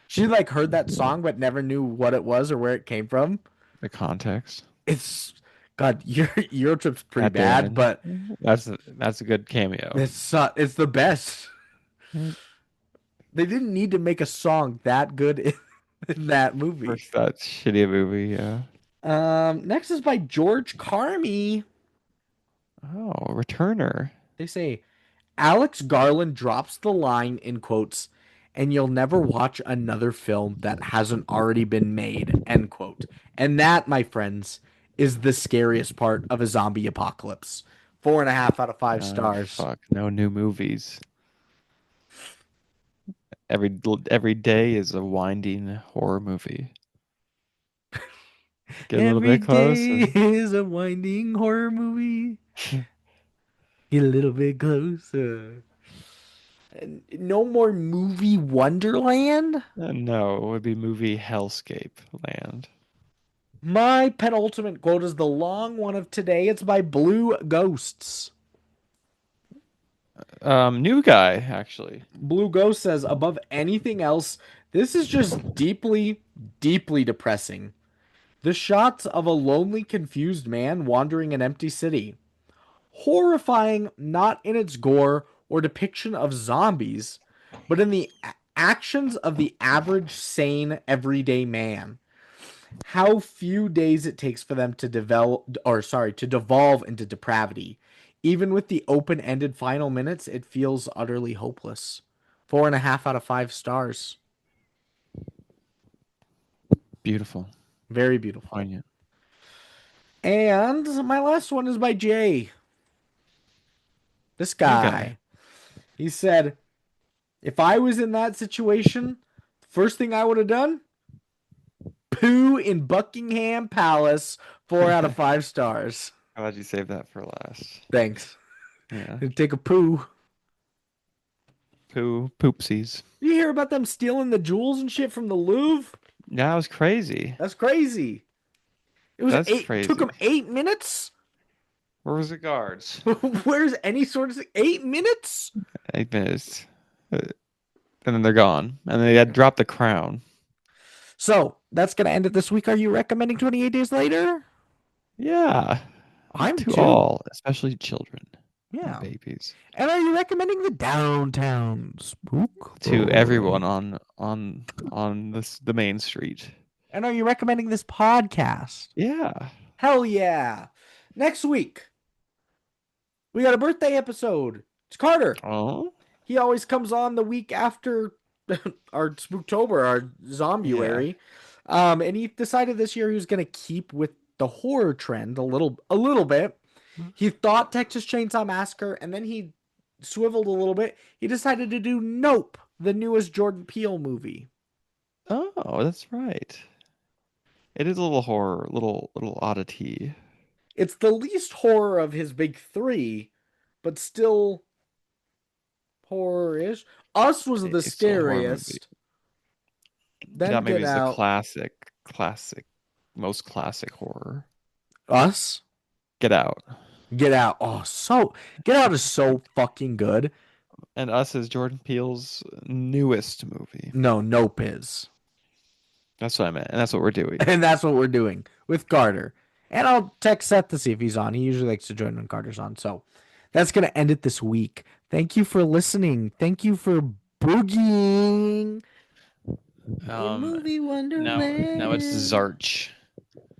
Speaker 1: She like heard that song but never knew what it was or where it came from.
Speaker 2: the context.
Speaker 1: It's God, Eurotrip's pretty
Speaker 2: God
Speaker 1: bad,
Speaker 2: damn
Speaker 1: but
Speaker 2: it. That's a good cameo.
Speaker 1: it's the best. They didn't need to make a song that good in that movie.
Speaker 2: First that shitty movie, yeah.
Speaker 1: Next is by George Carmi.
Speaker 2: Oh, returner.
Speaker 1: They say Alex Garland drops the line in quotes, and you'll never watch another film that hasn't already been made, end quote. And that, my friends, is the scariest part of a zombie apocalypse. 4.5 out of 5 stars.
Speaker 2: Fuck. No new movies. Every day is a winding horror movie. Get a little
Speaker 1: Every
Speaker 2: bit close
Speaker 1: day
Speaker 2: and
Speaker 1: is a winding horror movie. Get a little bit closer. No more movie Wonderland?
Speaker 2: no, it would be movie Hellscape Land.
Speaker 1: My penultimate quote is the long one of today. It's by Blue Ghosts.
Speaker 2: New guy actually.
Speaker 1: Blue Ghost says, above anything else, this is just deeply, deeply depressing. The shots of a lonely, confused man wandering an empty city. Horrifying not in its gore or depiction of zombies, but in the actions of the average, sane, everyday man. How few days it takes for them to to devolve into depravity. Even with the open-ended final minutes, it feels utterly hopeless. 4.5 out of 5 stars.
Speaker 2: Beautiful.
Speaker 1: Very beautiful.
Speaker 2: Poignant.
Speaker 1: And my last one is by Jay. This
Speaker 2: New guy.
Speaker 1: guy. He said, if I was in that situation, the first thing I would have done, poo in Buckingham Palace. 4 out of 5 stars.
Speaker 2: Glad you saved that for last.
Speaker 1: Thanks.
Speaker 2: Yeah.
Speaker 1: Take a poo.
Speaker 2: Poopsies.
Speaker 1: You hear about them stealing the jewels and shit from the Louvre?
Speaker 2: That was crazy.
Speaker 1: That's crazy. It was
Speaker 2: That's
Speaker 1: eight. Took
Speaker 2: crazy.
Speaker 1: them 8 minutes.
Speaker 2: Where was the guards?
Speaker 1: Where's any sort of 8 minutes?
Speaker 2: 8 minutes. And then they're gone. And they had dropped the crown.
Speaker 1: So that's gonna end it this week. Are you recommending 28 Days Later?
Speaker 2: Yeah.
Speaker 1: I'm
Speaker 2: To
Speaker 1: too.
Speaker 2: all, especially children and
Speaker 1: Yeah.
Speaker 2: babies.
Speaker 1: And are you recommending the Downtown Spook?
Speaker 2: To everyone on the main street.
Speaker 1: And are you recommending this podcast?
Speaker 2: Yeah.
Speaker 1: Hell yeah. Next week, we got a birthday episode. It's Carter.
Speaker 2: Oh?
Speaker 1: He always comes on the week after our Spooktober, our
Speaker 2: Yeah.
Speaker 1: Zombuary. And he decided this year he was going to keep with the horror trend a little bit. He thought Texas Chainsaw Massacre, and then he swiveled a little bit. He decided to do Nope, the newest Jordan Peele movie.
Speaker 2: Oh, that's right. It is a little horror, little oddity.
Speaker 1: It's the least horror of his big three, but still horror-ish. Us was the
Speaker 2: It's still a horror movie.
Speaker 1: scariest. Then
Speaker 2: That maybe
Speaker 1: Get
Speaker 2: is the
Speaker 1: Out.
Speaker 2: classic, most classic horror.
Speaker 1: Us?
Speaker 2: Get Out.
Speaker 1: Get Out. Oh, Get Out is so fucking good.
Speaker 2: And Us is Jordan Peele's newest movie.
Speaker 1: No, Nope is.
Speaker 2: That's what I meant. And that's what we're doing.
Speaker 1: And that's what we're doing with Carter. And I'll text Seth to see if he's on. He usually likes to join when Carter's on. So that's going to end it this week. Thank you for listening. Thank you for boogieing in movie Wonderland.
Speaker 2: Now it's Zarch.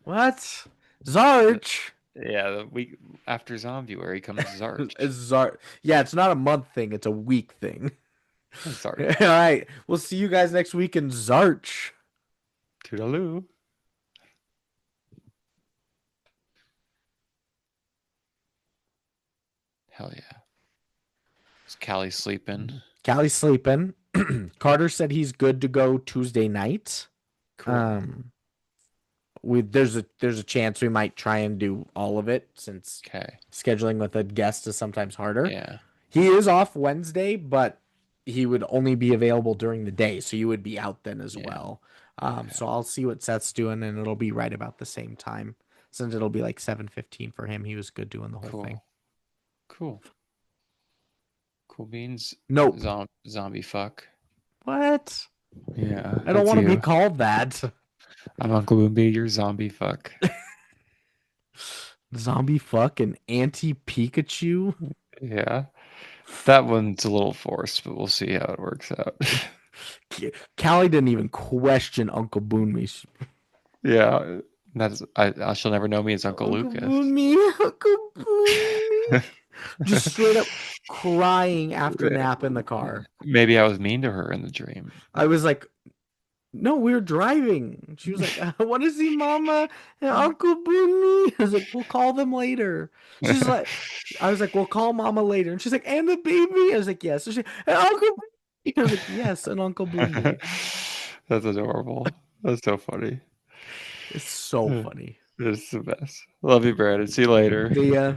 Speaker 1: What? Zarch?
Speaker 2: Yeah, the week after Zombuary comes Zarch.
Speaker 1: It's Zarch. Yeah, it's not a month thing. It's a week thing.
Speaker 2: Zarch.
Speaker 1: All right. We'll see you guys next week in Zarch.
Speaker 2: Toodaloo. Hell yeah. Is Callie sleeping?
Speaker 1: Callie's sleeping. Carter said he's good to go Tuesday night.
Speaker 2: Cool.
Speaker 1: There's a chance we might try and do all of it since
Speaker 2: Okay.
Speaker 1: scheduling with a guest is sometimes harder.
Speaker 2: Yeah.
Speaker 1: He is off Wednesday, but he would only be available during the day, so you would be out then as well.
Speaker 2: Okay.
Speaker 1: So I'll see what Seth's doing, and it'll be right about the same time. Since it'll be like 7:15 for him, he was good doing the whole thing.
Speaker 2: Cool. Cool beans.
Speaker 1: Nope.
Speaker 2: Zombie fuck.
Speaker 1: What?
Speaker 2: Yeah.
Speaker 1: I don't want to be called that.
Speaker 2: I'm Uncle Boomby, your zombie fuck.
Speaker 1: Zombie fuck and anti Pikachu.
Speaker 2: Yeah. That one's a little forced, but we'll see how it works out.
Speaker 1: Callie didn't even question Uncle Boonme.
Speaker 2: Yeah. I shall never know me as Uncle
Speaker 1: Uncle
Speaker 2: Lucas.
Speaker 1: Boonme, Uncle Boonme. Just straight up crying after nap in the car.
Speaker 2: Maybe I was mean to her in the dream.
Speaker 1: I was like, no, we were driving. She was like, I want to see Mama and Uncle Boonme. I was like, we'll call them later. She's like, I was like, we'll call Mama later. And she's like, and the baby? I was like, yes. So she, and Uncle Boonme. I was like, yes, and Uncle Boonme.
Speaker 2: That's adorable. That's so funny.
Speaker 1: It's so funny.
Speaker 2: It's the best. Love you, Brandon. See you later.
Speaker 1: See ya.